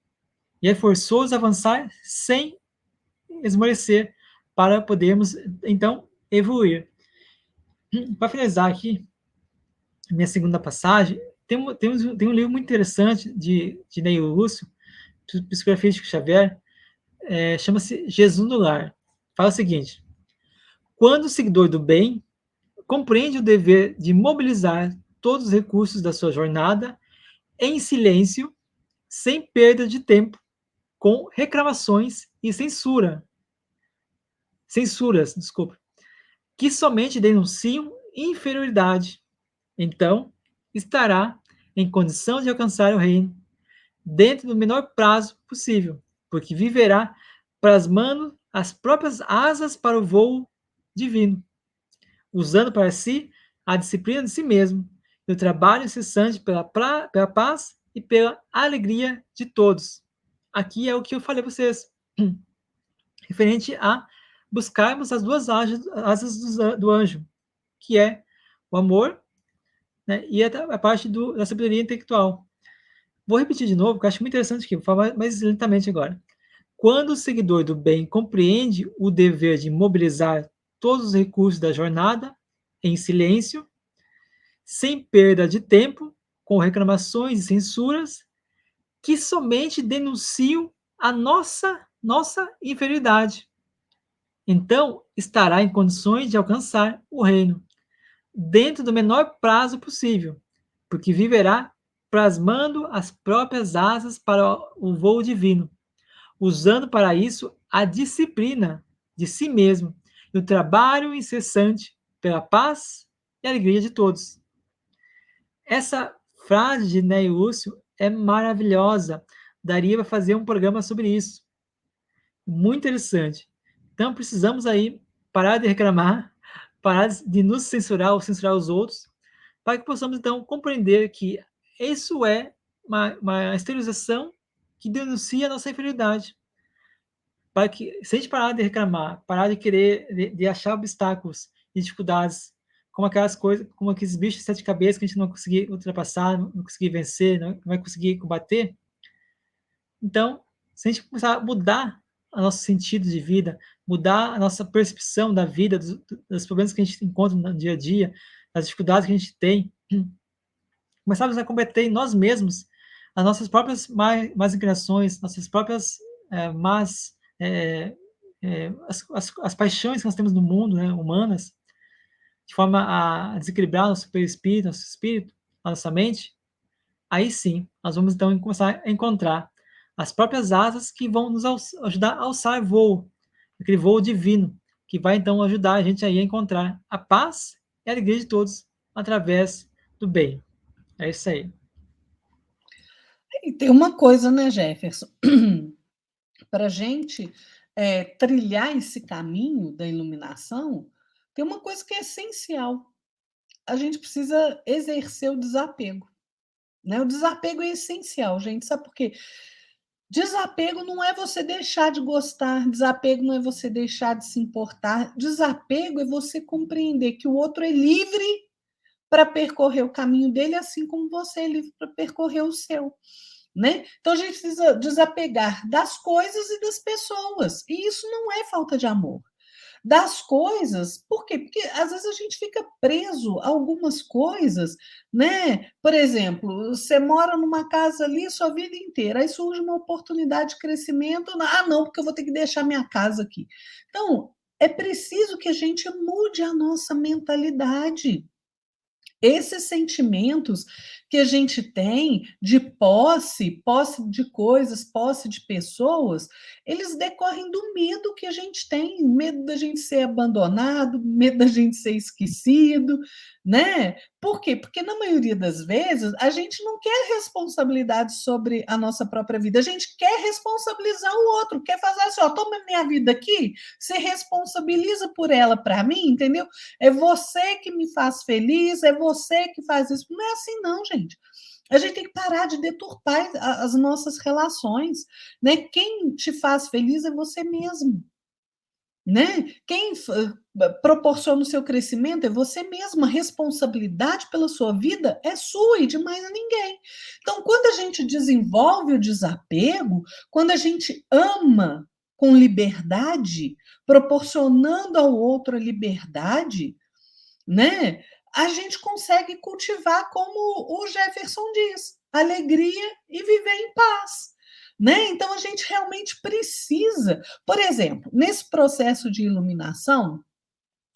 e é forçoso avançar sem esmorecer, para podermos, então, evoluir. Para finalizar aqui, minha segunda passagem, tem um livro muito interessante de Ney Lúcio, Psicografia de Chico Xavier, chama-se Jesus no Lar. Fala o seguinte: quando o seguidor do bem compreende o dever de mobilizar todos os recursos da sua jornada em silêncio, sem perda de tempo, com reclamações e censuras, que somente denunciam inferioridade, então estará em condição de alcançar o reino dentro do menor prazo possível, porque viverá plasmando as próprias asas para o voo divino, usando para si a disciplina de si mesmo e o trabalho incessante pela paz e pela alegria de todos. Aqui é o que eu falei para vocês, referente a buscarmos as duas asas do anjo, que é o amor, né, e a parte da sabedoria intelectual. Vou repetir de novo, porque eu acho muito interessante aqui, vou falar mais lentamente agora. Quando o seguidor do bem compreende o dever de mobilizar todos os recursos da jornada em silêncio, sem perda de tempo, com reclamações e censuras, que somente denunciam a nossa inferioridade. Então, estará em condições de alcançar o reino, dentro do menor prazo possível, porque viverá plasmando as próprias asas para o voo divino, usando para isso a disciplina de si mesmo e o trabalho incessante pela paz e alegria de todos. Essa frase de Ney Lúcio é maravilhosa. Daria para fazer um programa sobre isso. Muito interessante. Então, precisamos aí parar de reclamar, parar de nos censurar ou censurar os outros, para que possamos, então, compreender que isso é uma esterilização que denuncia a nossa inferioridade. Para que, se a gente parar de reclamar, parar de querer, de achar obstáculos e dificuldades, como aquelas coisas, como aqueles bichos de 7 cabeças que a gente não conseguir ultrapassar, não conseguir vencer, não vai conseguir combater. Então, se a gente começar a mudar o nosso sentido de vida, mudar a nossa percepção da vida, dos problemas que a gente encontra no dia a dia, das dificuldades que a gente tem, começarmos a combater em nós mesmos as nossas próprias más inclinações, nossas próprias más, as paixões que nós temos no mundo, né, humanas, de forma a desequilibrar nosso perispírito, nosso espírito, a nossa mente, aí sim, nós vamos então começar a encontrar as próprias asas que vão nos ajudar a alçar voo, aquele voo divino, que vai então ajudar a gente aí a encontrar a paz e a alegria de todos através do bem. É isso aí. E tem uma coisa, né, Jefferson? Para a gente trilhar esse caminho da iluminação, tem uma coisa que é essencial. A gente precisa exercer o desapego. Né? O desapego é essencial, gente. Sabe por quê? Desapego não é você deixar de gostar, desapego não é você deixar de se importar, desapego é você compreender que o outro é livre para percorrer o caminho dele, assim como você é livre para percorrer o seu. Né? Então a gente precisa desapegar das coisas e das pessoas, e isso não é falta de amor. Das coisas, por quê? Porque às vezes a gente fica preso a algumas coisas, né? Por exemplo, você mora numa casa ali sua vida inteira, aí surge uma oportunidade de crescimento, não, porque eu vou ter que deixar minha casa aqui. Então, é preciso que a gente mude a nossa mentalidade. Esses sentimentos que a gente tem de posse de coisas, posse de pessoas, eles decorrem do medo que a gente tem, medo da gente ser abandonado, medo da gente ser esquecido, né? Por quê? Porque na maioria das vezes a gente não quer responsabilidade sobre a nossa própria vida, a gente quer responsabilizar o outro, quer fazer assim, ó, toma minha vida aqui, se responsabiliza por ela para mim, entendeu? É você que me faz feliz, é você que faz isso. Não é assim, não, gente. A gente tem que parar de deturpar as nossas relações, né? Quem te faz feliz é você mesmo, né? Quem proporciona o seu crescimento é você mesmo. A responsabilidade pela sua vida é sua e de mais a ninguém. Então, quando a gente desenvolve o desapego, quando a gente ama com liberdade, proporcionando ao outro a liberdade, né? A gente consegue cultivar, como o Jefferson diz, alegria e viver em paz. Né? Então a gente realmente precisa, por exemplo, nesse processo de iluminação,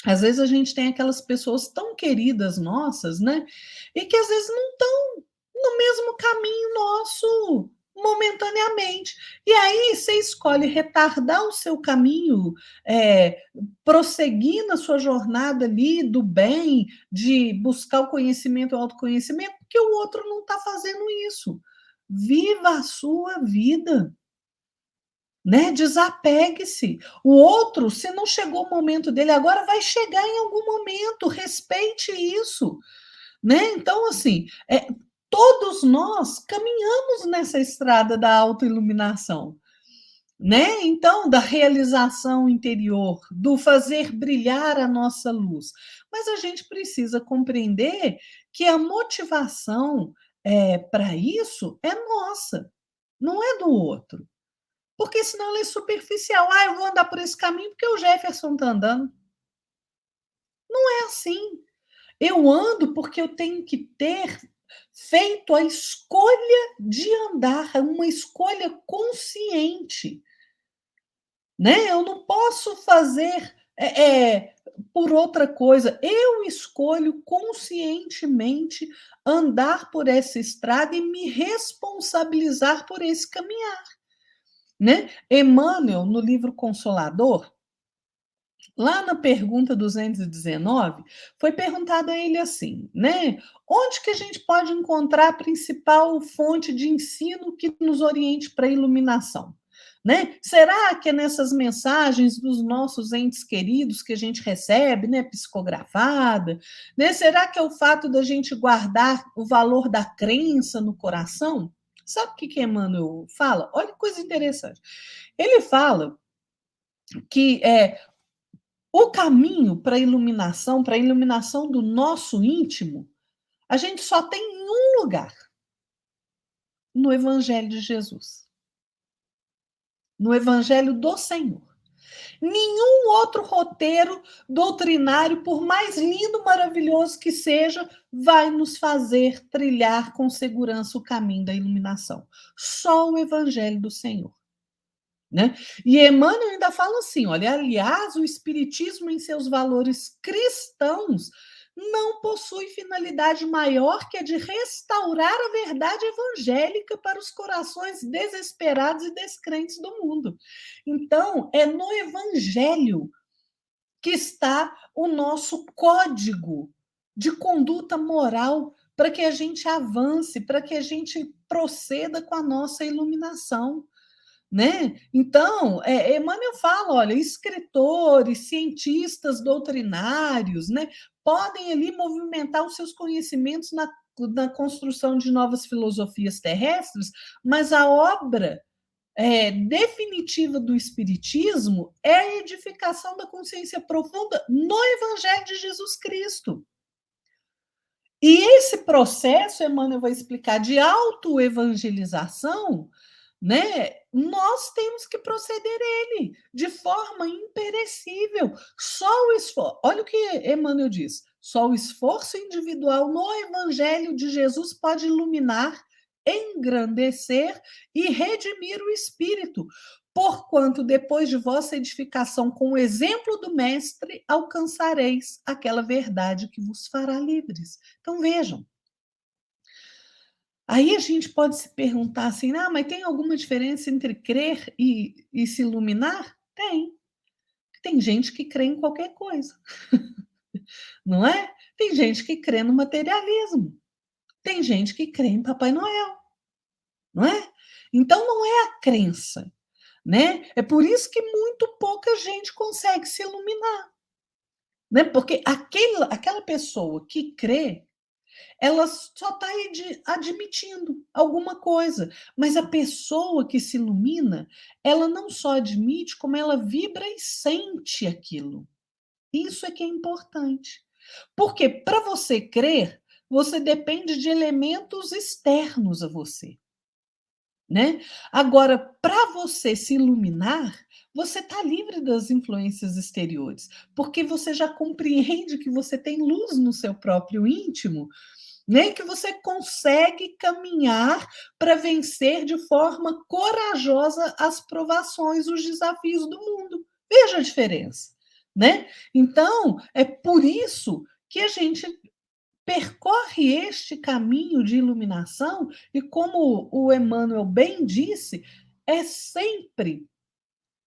às vezes a gente tem aquelas pessoas tão queridas nossas, né? E que às vezes não estão no mesmo caminho nosso momentaneamente. E aí você escolhe retardar o seu caminho, prosseguir na sua jornada ali do bem, de buscar o conhecimento e o autoconhecimento, porque o outro não está fazendo isso. Viva a sua vida. Né? Desapegue-se. O outro, se não chegou o momento dele agora, vai chegar em algum momento. Respeite isso. Né? Então, assim, todos nós caminhamos nessa estrada da autoiluminação. Né? Então, da realização interior, do fazer brilhar a nossa luz. Mas a gente precisa compreender que a motivação para isso é nossa, não é do outro. Porque senão ela é superficial. Eu vou andar por esse caminho porque o Jefferson está andando. Não é assim. Eu ando porque eu tenho que ter feito a escolha de andar, uma escolha consciente. Né? Eu não posso fazer por outra coisa. Eu escolho conscientemente andar por essa estrada e me responsabilizar por esse caminhar. Né? Emmanuel, no livro Consolador, lá na pergunta 219, foi perguntado a ele assim, né? Onde que a gente pode encontrar a principal fonte de ensino que nos oriente para a iluminação? Né? Será que é nessas mensagens dos nossos entes queridos que a gente recebe, né, psicografada? Né? Será que é o fato da gente guardar o valor da crença no coração? Sabe o que Emmanuel fala? Olha que coisa interessante. Ele fala que o caminho para a iluminação do nosso íntimo, a gente só tem em um lugar: no Evangelho de Jesus, no Evangelho do Senhor. Nenhum outro roteiro doutrinário, por mais lindo, maravilhoso que seja, vai nos fazer trilhar com segurança o caminho da iluminação. Só o Evangelho do Senhor. Né? E Emmanuel ainda fala assim: olha, aliás, o Espiritismo, em seus valores cristãos, não possui finalidade maior que a de restaurar a verdade evangélica para os corações desesperados e descrentes do mundo. Então, é no Evangelho que está o nosso código de conduta moral para que a gente avance, para que a gente proceda com a nossa iluminação. Né? Então, Emmanuel fala, olha, escritores, cientistas doutrinários, né, podem ali movimentar os seus conhecimentos na construção de novas filosofias terrestres, mas a obra definitiva do Espiritismo é a edificação da consciência profunda no Evangelho de Jesus Cristo. E esse processo, Emmanuel vai explicar, de autoevangelização, né? Nós temos que proceder ele de forma imperecível. Só o esforço, olha o que Emmanuel diz: só o esforço individual no Evangelho de Jesus pode iluminar, engrandecer e redimir o espírito, porquanto depois de vossa edificação com o exemplo do Mestre, alcançareis aquela verdade que vos fará livres. Então vejam. Aí a gente pode se perguntar assim, mas tem alguma diferença entre crer e se iluminar? Tem. Tem gente que crê em qualquer coisa, não é? Tem gente que crê no materialismo. Tem gente que crê em Papai Noel, não é? Então não é a crença, né? É por isso que muito pouca gente consegue se iluminar, né? Porque aquela pessoa que crê, ela só está admitindo alguma coisa. Mas a pessoa que se ilumina, ela não só admite, como ela vibra e sente aquilo. Isso é que é importante. Porque para você crer, você depende de elementos externos a você. Né? Agora, para você se iluminar, você está livre das influências exteriores, porque você já compreende que você tem luz no seu próprio íntimo, nem que você consegue caminhar para vencer de forma corajosa as provações, os desafios do mundo. Veja a diferença, né? Então, é por isso que a gente percorre este caminho de iluminação e, como o Emmanuel bem disse, é sempre,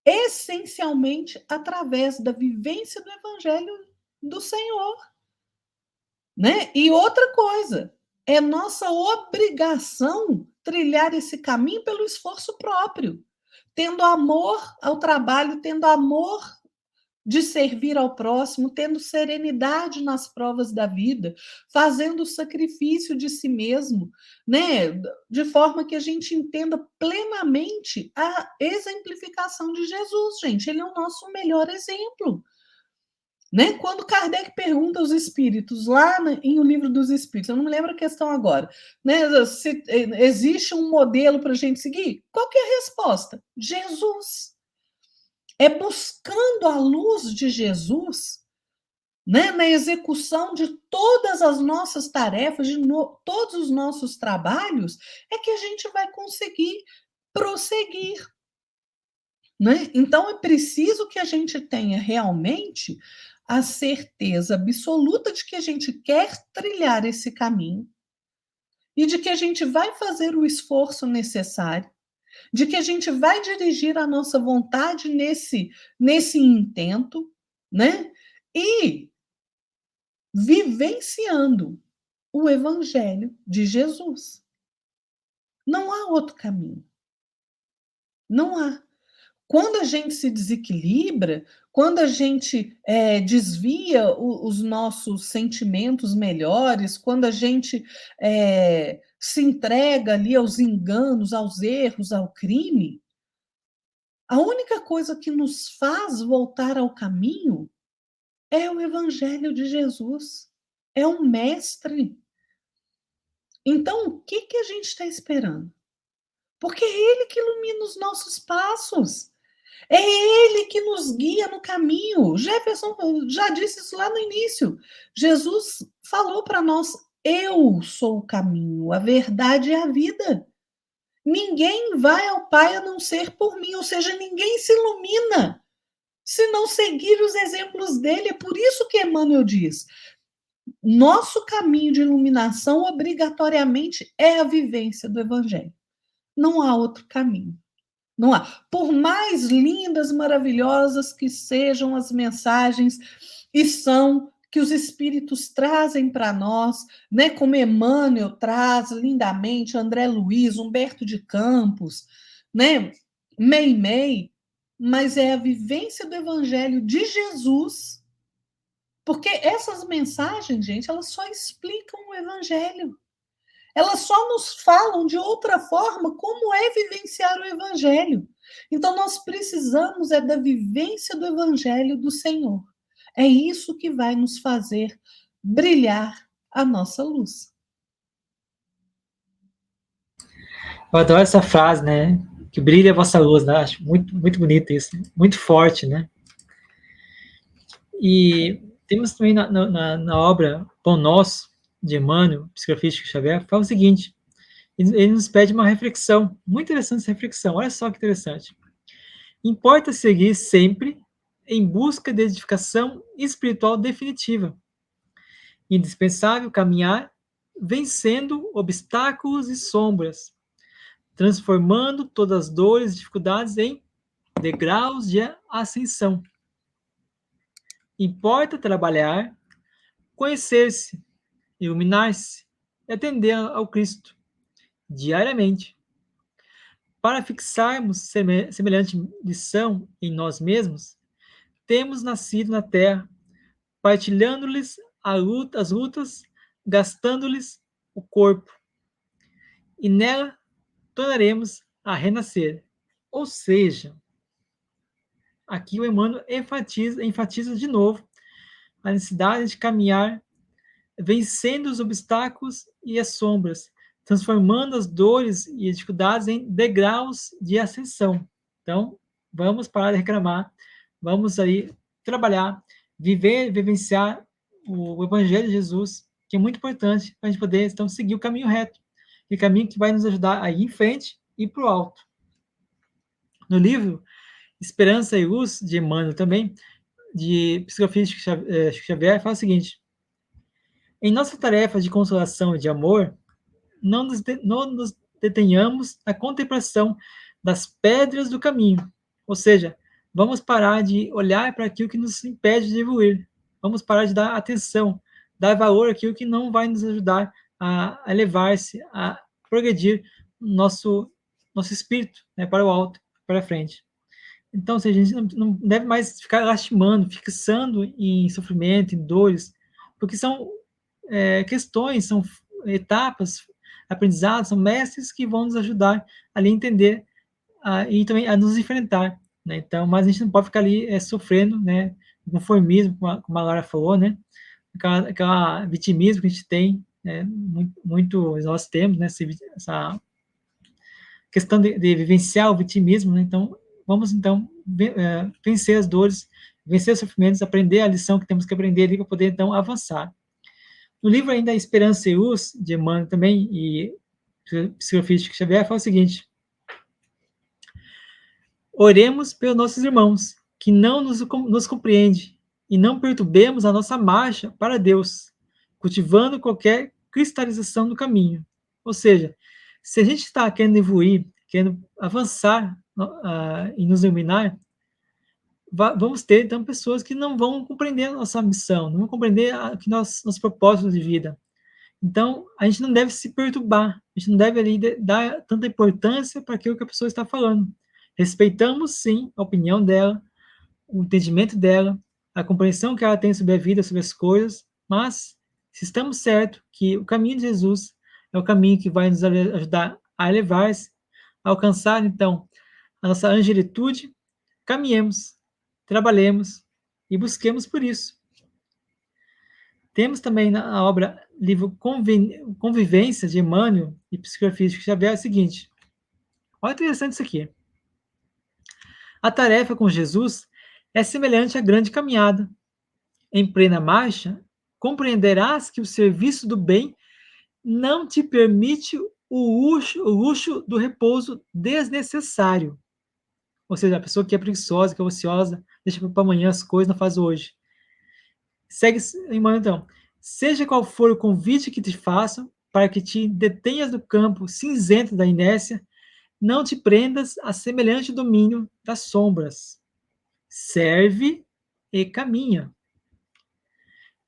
essencialmente, através da vivência do Evangelho do Senhor. Né? E outra coisa, é nossa obrigação trilhar esse caminho pelo esforço próprio, tendo amor ao trabalho, tendo amor de servir ao próximo, tendo serenidade nas provas da vida, fazendo o sacrifício de si mesmo, né? De forma que a gente entenda plenamente a exemplificação de Jesus, gente. Ele é o nosso melhor exemplo. Né? Quando Kardec pergunta aos espíritos, lá em O Livro dos Espíritos, eu não me lembro a questão agora, né? Se existe um modelo para a gente seguir? Qual que é a resposta? Jesus. É buscando a luz de Jesus, né, na execução de todas as nossas tarefas, todos os nossos trabalhos, é que a gente vai conseguir prosseguir. Né? Então, é preciso que a gente tenha realmente a certeza absoluta de que a gente quer trilhar esse caminho e de que a gente vai fazer o esforço necessário, de que a gente vai dirigir a nossa vontade nesse intento, né? E vivenciando o Evangelho de Jesus. Não há outro caminho. Não há. Quando a gente se desequilibra, quando a gente desvia os nossos sentimentos melhores, quando a gente se entrega ali aos enganos, aos erros, ao crime, a única coisa que nos faz voltar ao caminho é o Evangelho de Jesus, é o Mestre. Então, o que a gente está esperando? Porque é Ele que ilumina os nossos passos. É Ele que nos guia no caminho. Jefferson já disse isso lá no início. Jesus falou para nós: eu sou o caminho, a verdade e a vida. Ninguém vai ao Pai a não ser por mim, ou seja, ninguém se ilumina se não seguir os exemplos dele. É por isso que Emmanuel diz: nosso caminho de iluminação obrigatoriamente é a vivência do Evangelho. Não há outro caminho. Não há. Por mais lindas, maravilhosas que sejam as mensagens e são que os espíritos trazem para nós, né, como Emmanuel traz lindamente, André Luiz, Humberto de Campos, né, Meimei, mas é a vivência do Evangelho de Jesus, porque essas mensagens, gente, elas só explicam o Evangelho. Elas só nos falam de outra forma como é vivenciar o Evangelho. Então, nós precisamos da vivência do Evangelho do Senhor. É isso que vai nos fazer brilhar a nossa luz. Eu adoro essa frase, né? Que brilha a vossa luz, né? Acho muito, muito bonito isso, muito forte, né? E temos também na obra Pão Nosso, de Emmanuel, psicografia de Chico Xavier, fala o seguinte: ele nos pede uma reflexão, muito interessante essa reflexão, olha só que interessante. Importa seguir sempre em busca de edificação espiritual definitiva. Indispensável caminhar vencendo obstáculos e sombras, transformando todas as dores e dificuldades em degraus de ascensão. Importa trabalhar, conhecer-se, iluminar-se e atender ao Cristo diariamente. Para fixarmos semelhante lição em nós mesmos, temos nascido na terra, partilhando-lhes as lutas, gastando-lhes o corpo, e nela tornaremos a renascer. Ou seja, aqui o Emmanuel enfatiza de novo a necessidade de caminhar vencendo os obstáculos e as sombras, transformando as dores e dificuldades em degraus de ascensão. Então, vamos parar de reclamar, vamos aí trabalhar, vivenciar o Evangelho de Jesus, que é muito importante para a gente poder, então, seguir o caminho reto, o caminho que vai nos ajudar a ir em frente e para o alto. No livro Esperança e Luz, de Emmanuel também, de Psicografia de Chico Xavier, fala o seguinte: em nossa tarefa de consolação e de amor, não nos detenhamos na contemplação das pedras do caminho. Ou seja, vamos parar de olhar para aquilo que nos impede de evoluir. Vamos parar de dar atenção, dar valor àquilo que não vai nos ajudar a elevar-se, a progredir nosso espírito, né, para o alto, para frente. Então, a gente não deve mais ficar lastimando, fixando em sofrimento, em dores, porque são questões, são etapas, aprendizados, são mestres que vão nos ajudar ali a entender e também a nos enfrentar, né? Então, mas a gente não pode ficar ali sofrendo, né? Conformismo, como a Lara falou, né? Aquela vitimismo que a gente tem, né? Muito nós temos, né? Essa questão de vivenciar o vitimismo, né? Então, vamos então vencer as dores, vencer os sofrimentos, aprender a lição que temos que aprender ali para poder então avançar. No livro ainda Esperança e Luz, de Emmanuel também, e Psicografia de Chico Xavier, fala o seguinte: oremos pelos nossos irmãos, que não nos compreende, e não perturbemos a nossa marcha para Deus, cultivando qualquer cristalização do caminho. Ou seja, se a gente está querendo evoluir, querendo avançar e nos iluminar, vamos ter, então, pessoas que não vão compreender a nossa missão, não vão compreender nosso propósito de vida. Então, a gente não deve se perturbar, a gente não deve ali dar tanta importância para aquilo que a pessoa está falando. Respeitamos, sim, a opinião dela, o entendimento dela, a compreensão que ela tem sobre a vida, sobre as coisas, mas se estamos certos que o caminho de Jesus é o caminho que vai nos ajudar a elevar-se, a alcançar, então, a nossa angelitude, caminhemos, trabalhemos e busquemos por isso. Temos também na obra, livro Convivência, de Emmanuel e Psicografia de Chico Xavier, o seguinte: olha interessante isso aqui. A tarefa com Jesus é semelhante à grande caminhada. Em plena marcha, compreenderás que o serviço do bem não te permite o luxo do repouso desnecessário. Ou seja, a pessoa que é preguiçosa, que é ociosa, deixa para amanhã as coisas, não faz hoje. Segue em mão, então. Seja qual for o convite que te façam, para que te detenhas no campo cinzento da inércia, não te prendas a semelhante domínio das sombras. Serve e caminha.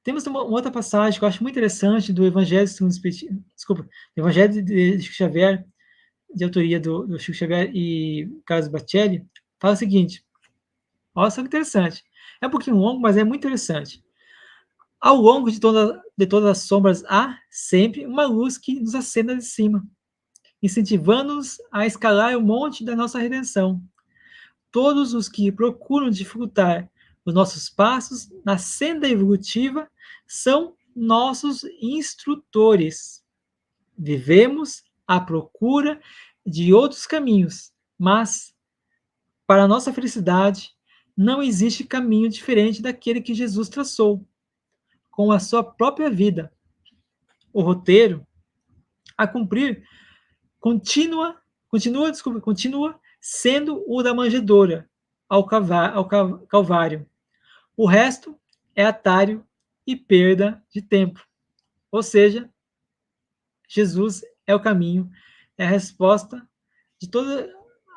Temos uma outra passagem que eu acho muito interessante do Evangelho segundo o Espiritismo, desculpa, do Evangelho de Chico Xavier, de autoria do Chico Xavier e Carlos Bacelli, fala o seguinte, olha só que interessante. É um pouquinho longo, mas é muito interessante. Ao longo de todas as sombras há sempre uma luz que nos acenda de cima, incentivando-nos a escalar o monte da nossa redenção. Todos os que procuram dificultar os nossos passos na senda evolutiva são nossos instrutores. Vivemos à procura de outros caminhos, mas, para a nossa felicidade, não existe caminho diferente daquele que Jesus traçou, com a sua própria vida. O roteiro a cumprir continua sendo o da manjedoura ao Calvário. O resto é atalho e perda de tempo. Ou seja, Jesus é o caminho, é a resposta de todas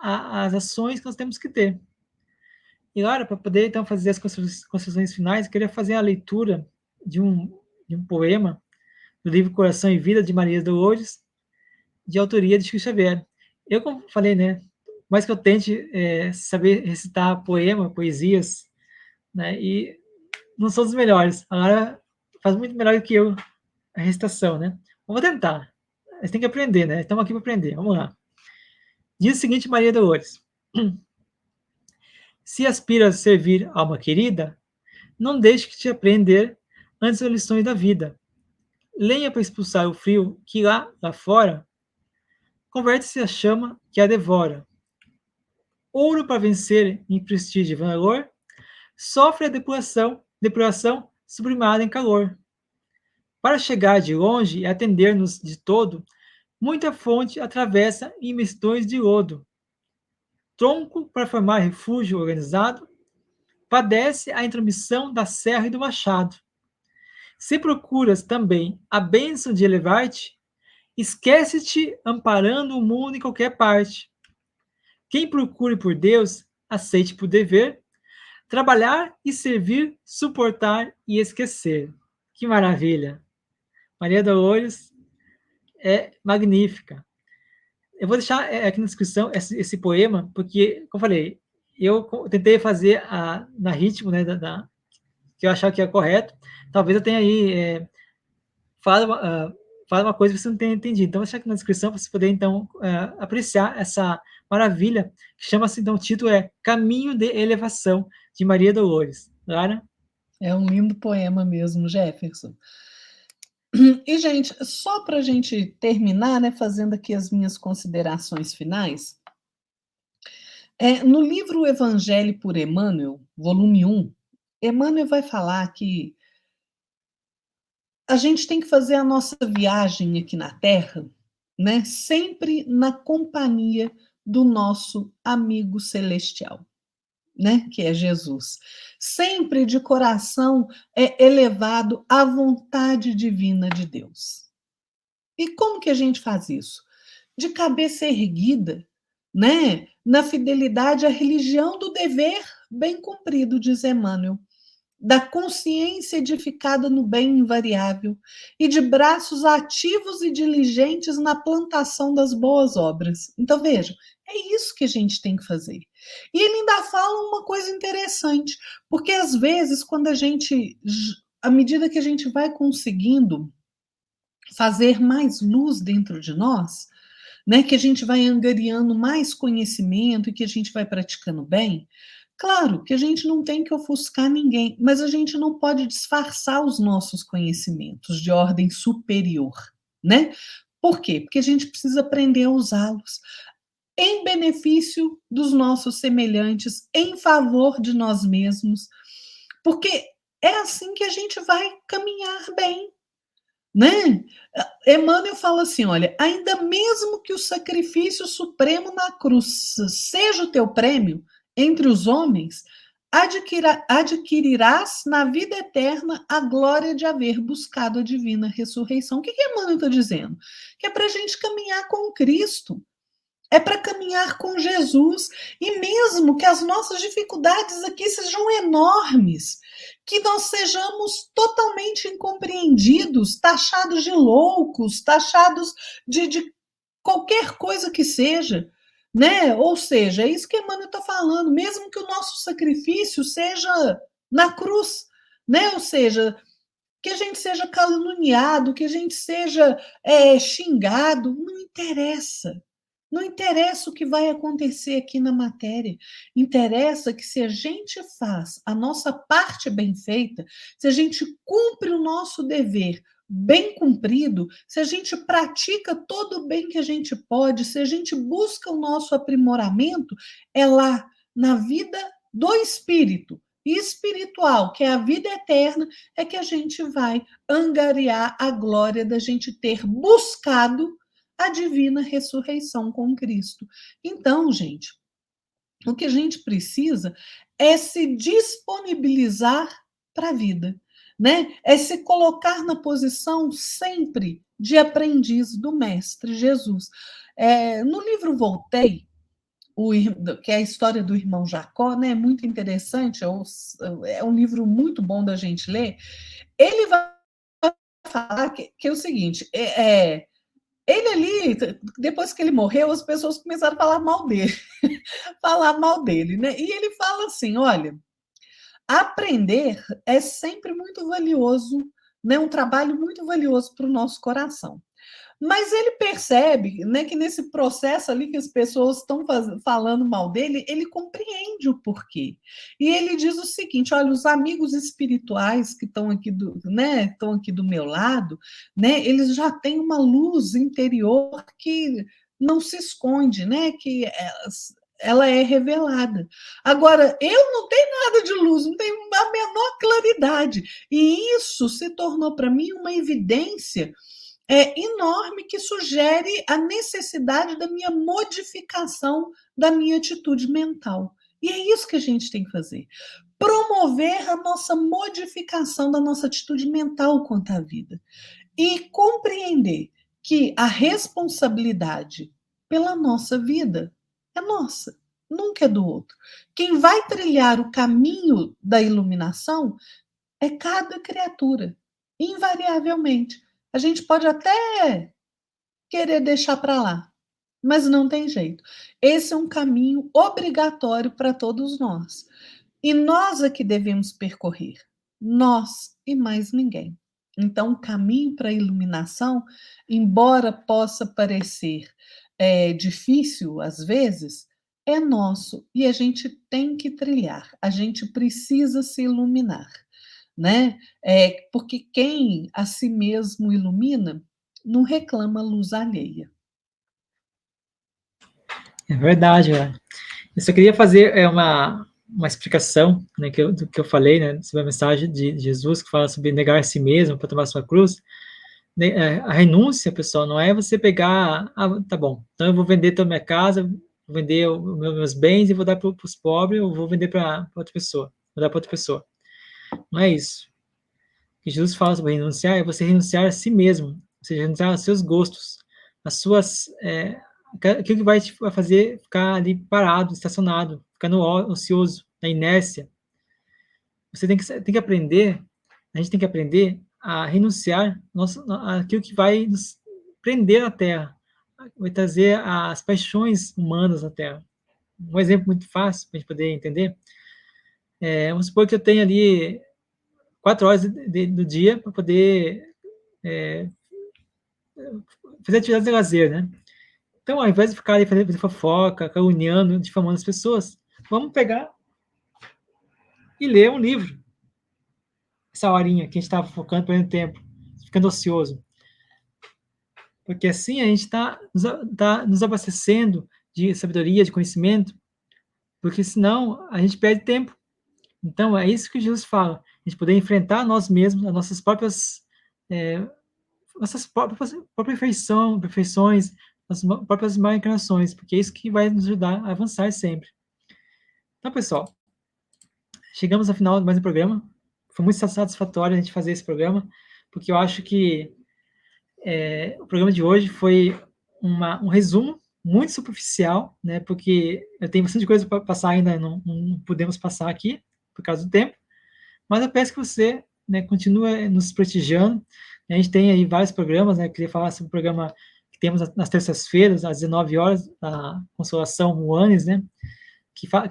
as ações que nós temos que ter. E agora, para poder então fazer as conclusões finais, eu queria fazer a leitura de um poema do livro Coração e Vida de Maria Dolores, de autoria de Chico Xavier. Eu, como falei, né, mais que eu tente saber recitar poema, poesias, né, e não sou dos melhores. Agora faz muito melhor do que eu a recitação, né? Eu vou tentar. Mas tem que aprender, né? Estamos aqui para aprender. Vamos lá. Diz o seguinte, Maria Dolores. Se aspiras a servir alma querida, não deixe que te aprender antes das lições da vida. Lenha para expulsar o frio que lá fora, converte-se a chama que a devora. Ouro para vencer em prestígio e valor, sofre a depuração sublimada em calor. Para chegar de longe e atender-nos de todo, muita fonte atravessa em imensidões de lodo. Tronco para formar refúgio organizado, padece a intromissão da serra e do machado. Se procuras também a bênção de elevar-te, esquece-te amparando o mundo em qualquer parte. Quem procure por Deus, aceite por dever, trabalhar e servir, suportar e esquecer. Que maravilha! Maria Dolores é magnífica. Eu vou deixar aqui na descrição esse poema, porque, como eu falei, eu tentei fazer na ritmo, né, que eu achava que é correto. Talvez eu tenha aí falado uma coisa que você não tenha entendido. Então, vou deixar aqui na descrição para você poder, então, apreciar essa maravilha, que chama-se, então, o título é Caminho de Elevação, de Maria Dolores. Lara? É um lindo poema mesmo, Jefferson. E, gente, só para a gente terminar, né, fazendo aqui as minhas considerações finais, no livro Evangelho por Emmanuel, volume 1, Emmanuel vai falar que a gente tem que fazer a nossa viagem aqui na Terra, né, sempre na companhia do nosso amigo celestial, né, que é Jesus. Sempre de coração elevado à vontade divina de Deus. E como que a gente faz isso? De cabeça erguida, né, na fidelidade à religião do dever bem cumprido, diz Emmanuel, da consciência edificada no bem invariável e de braços ativos e diligentes na plantação das boas obras. Então, vejam, é isso que a gente tem que fazer. E ele ainda fala uma coisa interessante, porque às vezes, à medida que a gente vai conseguindo fazer mais luz dentro de nós, né, que a gente vai angariando mais conhecimento e que a gente vai praticando bem, claro que a gente não tem que ofuscar ninguém, mas a gente não pode disfarçar os nossos conhecimentos de ordem superior, né? Por quê? Porque a gente precisa aprender a usá-los. em benefício dos nossos semelhantes, em favor de nós mesmos, porque é assim que a gente vai caminhar bem, né? Emmanuel fala assim: olha, ainda mesmo que o sacrifício supremo na cruz seja o teu prêmio entre os homens, adquirirás na vida eterna a glória de haver buscado a divina ressurreição. O que Emmanuel está dizendo? Que é para a gente caminhar com Cristo. É para caminhar com Jesus, e mesmo que as nossas dificuldades aqui sejam enormes, que nós sejamos totalmente incompreendidos, taxados de loucos, taxados de qualquer coisa que seja, né? Ou seja, é isso que Emmanuel está falando, mesmo que o nosso sacrifício seja na cruz, né? Ou seja, que a gente seja caluniado, que a gente seja xingado, não interessa. Não interessa o que vai acontecer aqui na matéria. Interessa que se a gente faz a nossa parte bem feita, se a gente cumpre o nosso dever bem cumprido, se a gente pratica todo o bem que a gente pode, se a gente busca o nosso aprimoramento, é lá na vida do espírito espiritual, que é a vida eterna, é que a gente vai angariar a glória da gente ter buscado a divina ressurreição com Cristo. Então, gente, o que a gente precisa é se disponibilizar para a vida, né? É se colocar na posição sempre de aprendiz do Mestre Jesus. No livro Voltei, que é a história do irmão Jacó, né? Muito interessante, é um livro muito bom da gente ler. Ele vai falar que é o seguinte: ele ali, depois que ele morreu, as pessoas começaram a falar mal dele, falar mal dele, né? E ele fala assim: olha, aprender é sempre muito valioso, né? Um trabalho muito valioso para o nosso coração. Mas ele percebe, né, que nesse processo ali que as pessoas estão falando mal dele, ele compreende o porquê. E ele diz o seguinte: olha, os amigos espirituais que estão aqui estão aqui do meu lado, né, eles já têm uma luz interior que não se esconde, né, que ela é revelada. Agora, eu não tenho nada de luz, não tenho a menor claridade. E isso se tornou para mim uma evidência enorme que sugere a necessidade da minha modificação da minha atitude mental. E é isso que a gente tem que fazer. Promover a nossa modificação da nossa atitude mental quanto à vida. E compreender que a responsabilidade pela nossa vida é nossa, nunca é do outro. Quem vai trilhar o caminho da iluminação é cada criatura, invariavelmente. A gente pode até querer deixar para lá, mas não tem jeito. Esse é um caminho obrigatório para todos nós. E nós é que devemos percorrer, nós e mais ninguém. Então, o caminho para a iluminação, embora possa parecer difícil às vezes, é nosso e a gente tem que trilhar, a gente precisa se iluminar, né? Porque quem a si mesmo ilumina não reclama luz alheia. É verdade, né? Eu só queria fazer uma explicação, né, do que eu falei, né, sobre a mensagem de Jesus, que fala sobre negar a si mesmo para tomar sua cruz. A renúncia, pessoal, não é você pegar, tá bom, então eu vou vender toda a minha casa, vou vender meus bens e vou dar para os pobres, ou vou vender para outra pessoa, vou dar para outra pessoa. Não é isso. O que Jesus fala sobre renunciar é você renunciar a si mesmo, ou seja, renunciar aos seus gostos, às suas, aquilo que vai te fazer ficar ali parado, estacionado, ficando ocioso, na inércia. Você tem que aprender, a gente tem que aprender a renunciar àquilo que vai nos prender à Terra, vai trazer as paixões humanas à Terra. Um exemplo muito fácil para a gente poder entender, vamos supor que eu tenho ali 4 horas do dia para poder fazer atividades de lazer, né? Então, ao invés de ficar ali fazendo fofoca, caluniando, difamando as pessoas, vamos pegar e ler um livro. Essa horinha que a gente estava focando, perdendo tempo, ficando ocioso. Porque assim a gente está nos abastecendo de sabedoria, de conhecimento, porque senão a gente perde tempo. Então, é isso que Jesus fala, a gente poder enfrentar nós mesmos, as nossas próprias, perfeições, as próprias mal inclinações, porque é isso que vai nos ajudar a avançar sempre. Então, pessoal, chegamos ao final de mais um programa. Foi muito satisfatório a gente fazer esse programa, porque eu acho que o programa de hoje foi um resumo muito superficial, né? Porque eu tenho bastante coisa para passar ainda, não podemos passar aqui por causa do tempo. Mas eu peço que você, né, continue nos prestigiando. A gente tem aí vários programas, né? Eu queria falar sobre o programa que temos nas terças-feiras, às 19 horas, a Consolação Ruanes, né?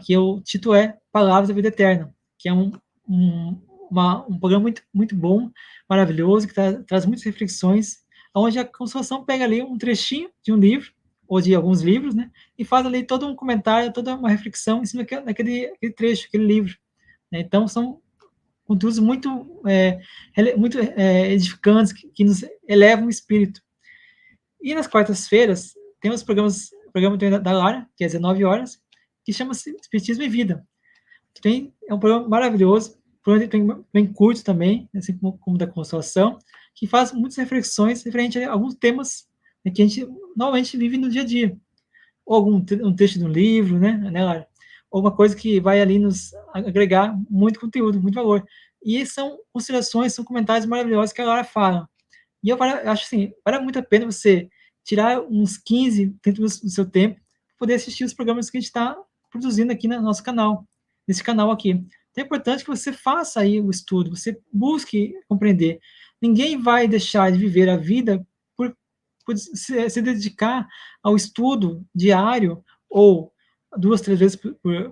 Que o título é Palavras da Vida Eterna, que é um, um programa muito bom, maravilhoso, que traz muitas reflexões, onde a Consolação pega ali um trechinho de um livro, ou de alguns livros, né, e faz ali todo um comentário, toda uma reflexão em cima daquele trecho, aquele livro. Né? Então, são conteúdos muito edificantes, que nos elevam o espírito. E nas quartas-feiras, tem os o programa da Lara, que é às 19 horas, que chama-se Espiritismo e Vida. É um programa maravilhoso, bem curto também, assim como da Consolação, que faz muitas reflexões referente a alguns temas, né, que a gente normalmente vive no dia a dia. Ou um texto de um livro, né, Lara? Ou uma coisa que vai ali nos agregar muito conteúdo, muito valor. E são considerações, são comentários maravilhosos que a Lara fala. E eu acho assim, vale muito a pena você tirar uns 15, 30 minutos do seu tempo para poder assistir os programas que a gente está produzindo aqui no nosso canal, nesse canal aqui. Então é importante que você faça aí o estudo, você busque compreender. Ninguém vai deixar de viver a vida por se dedicar ao estudo diário ou 2, 3 vezes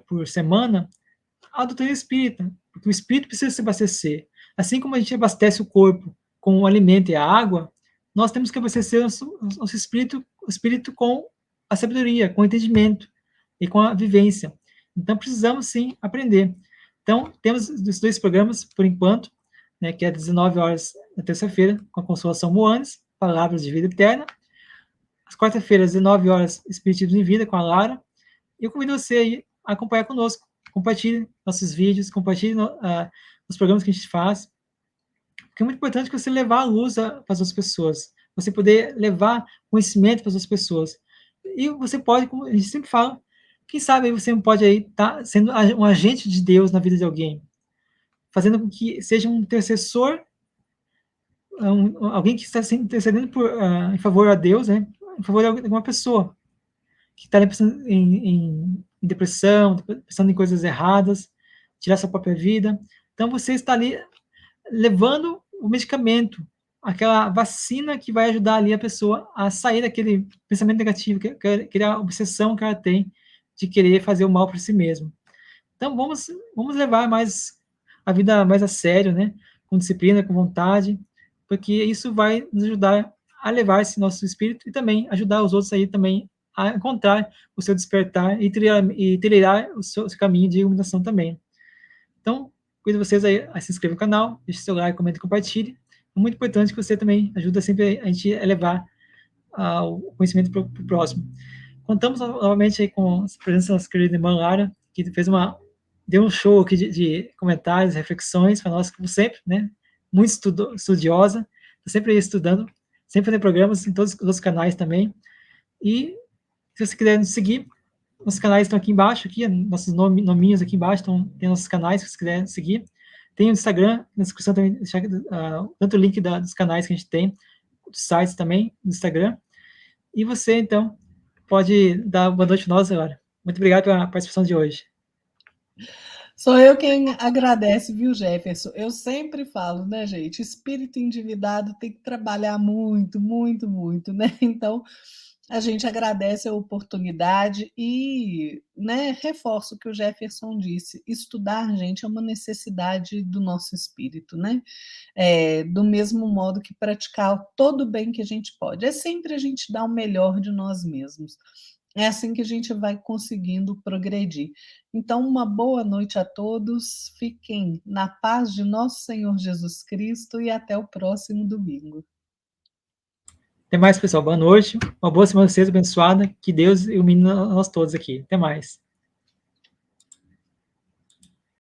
por semana a doutrina espírita, porque o espírito precisa se abastecer. Assim como a gente abastece o corpo com o alimento e a água, nós temos que abastecer nosso espírito com a sabedoria, com o entendimento e com a vivência. Então, precisamos sim aprender. Então, temos os 2 programas, por enquanto, né, que é às 19 horas na terça-feira, com a Consolação Moanes, Palavras de Vida Eterna. Às quarta-feiras, às 19 horas, Espiritismo em Vida, com a Lara. E eu convido você a acompanhar conosco. Compartilhe nossos vídeos, compartilhe os programas que a gente faz, porque é muito importante que você levar a luz para as outras pessoas, você poder levar conhecimento para as outras pessoas. E você pode, como a gente sempre fala, quem sabe você pode aí estar sendo um agente de Deus na vida de alguém, fazendo com que seja um intercessor, alguém que está intercedendo em favor a Deus, né, em favor de alguma pessoa que está pensando em depressão, pensando em coisas erradas, tirar sua própria vida. Então, você está ali levando o medicamento, aquela vacina que vai ajudar ali a pessoa a sair daquele pensamento negativo, aquela obsessão que ela tem de querer fazer o mal para si mesmo. Então, vamos levar mais a vida mais a sério, né? Com disciplina, com vontade, porque isso vai nos ajudar a levar esse nosso espírito e também ajudar os outros aí também a encontrar o seu despertar e trilhar o seu caminho de iluminação também. Então, convido vocês aí a se inscrever no canal, deixe seu like, comente e compartilhe. É muito importante que você também ajuda sempre a gente a levar o conhecimento para o próximo. Contamos novamente aí com a presença da nossa querida irmã Lara, que deu um show aqui de comentários, reflexões para nós, como sempre, né? Muito estudiosa, está sempre aí estudando, sempre fazendo programas em todos os canais também. E se você quiser nos seguir, nossos canais estão aqui embaixo, aqui, nossos nominhos aqui embaixo, então tem nossos canais, se você quiser seguir. Tem o Instagram, na descrição também, tanto o link dos canais que a gente tem, dos sites também, do Instagram. E você, então, pode dar boa noite a nós agora. Muito obrigado pela participação de hoje. Sou eu quem agradece, viu, Jefferson? Eu sempre falo, né, gente? Espírito endividado tem que trabalhar muito, muito, muito, né? Então, a gente agradece a oportunidade e, né, reforço o que o Jefferson disse: estudar, gente, é uma necessidade do nosso espírito, né? Do mesmo modo que praticar todo o bem que a gente pode. É sempre a gente dar o melhor de nós mesmos. É assim que a gente vai conseguindo progredir. Então, uma boa noite a todos, fiquem na paz de nosso Senhor Jesus Cristo e até o próximo domingo. Até mais, pessoal. Boa noite. Uma boa semana pra vocês, abençoada. Que Deus ilumine nós todos aqui. Até mais.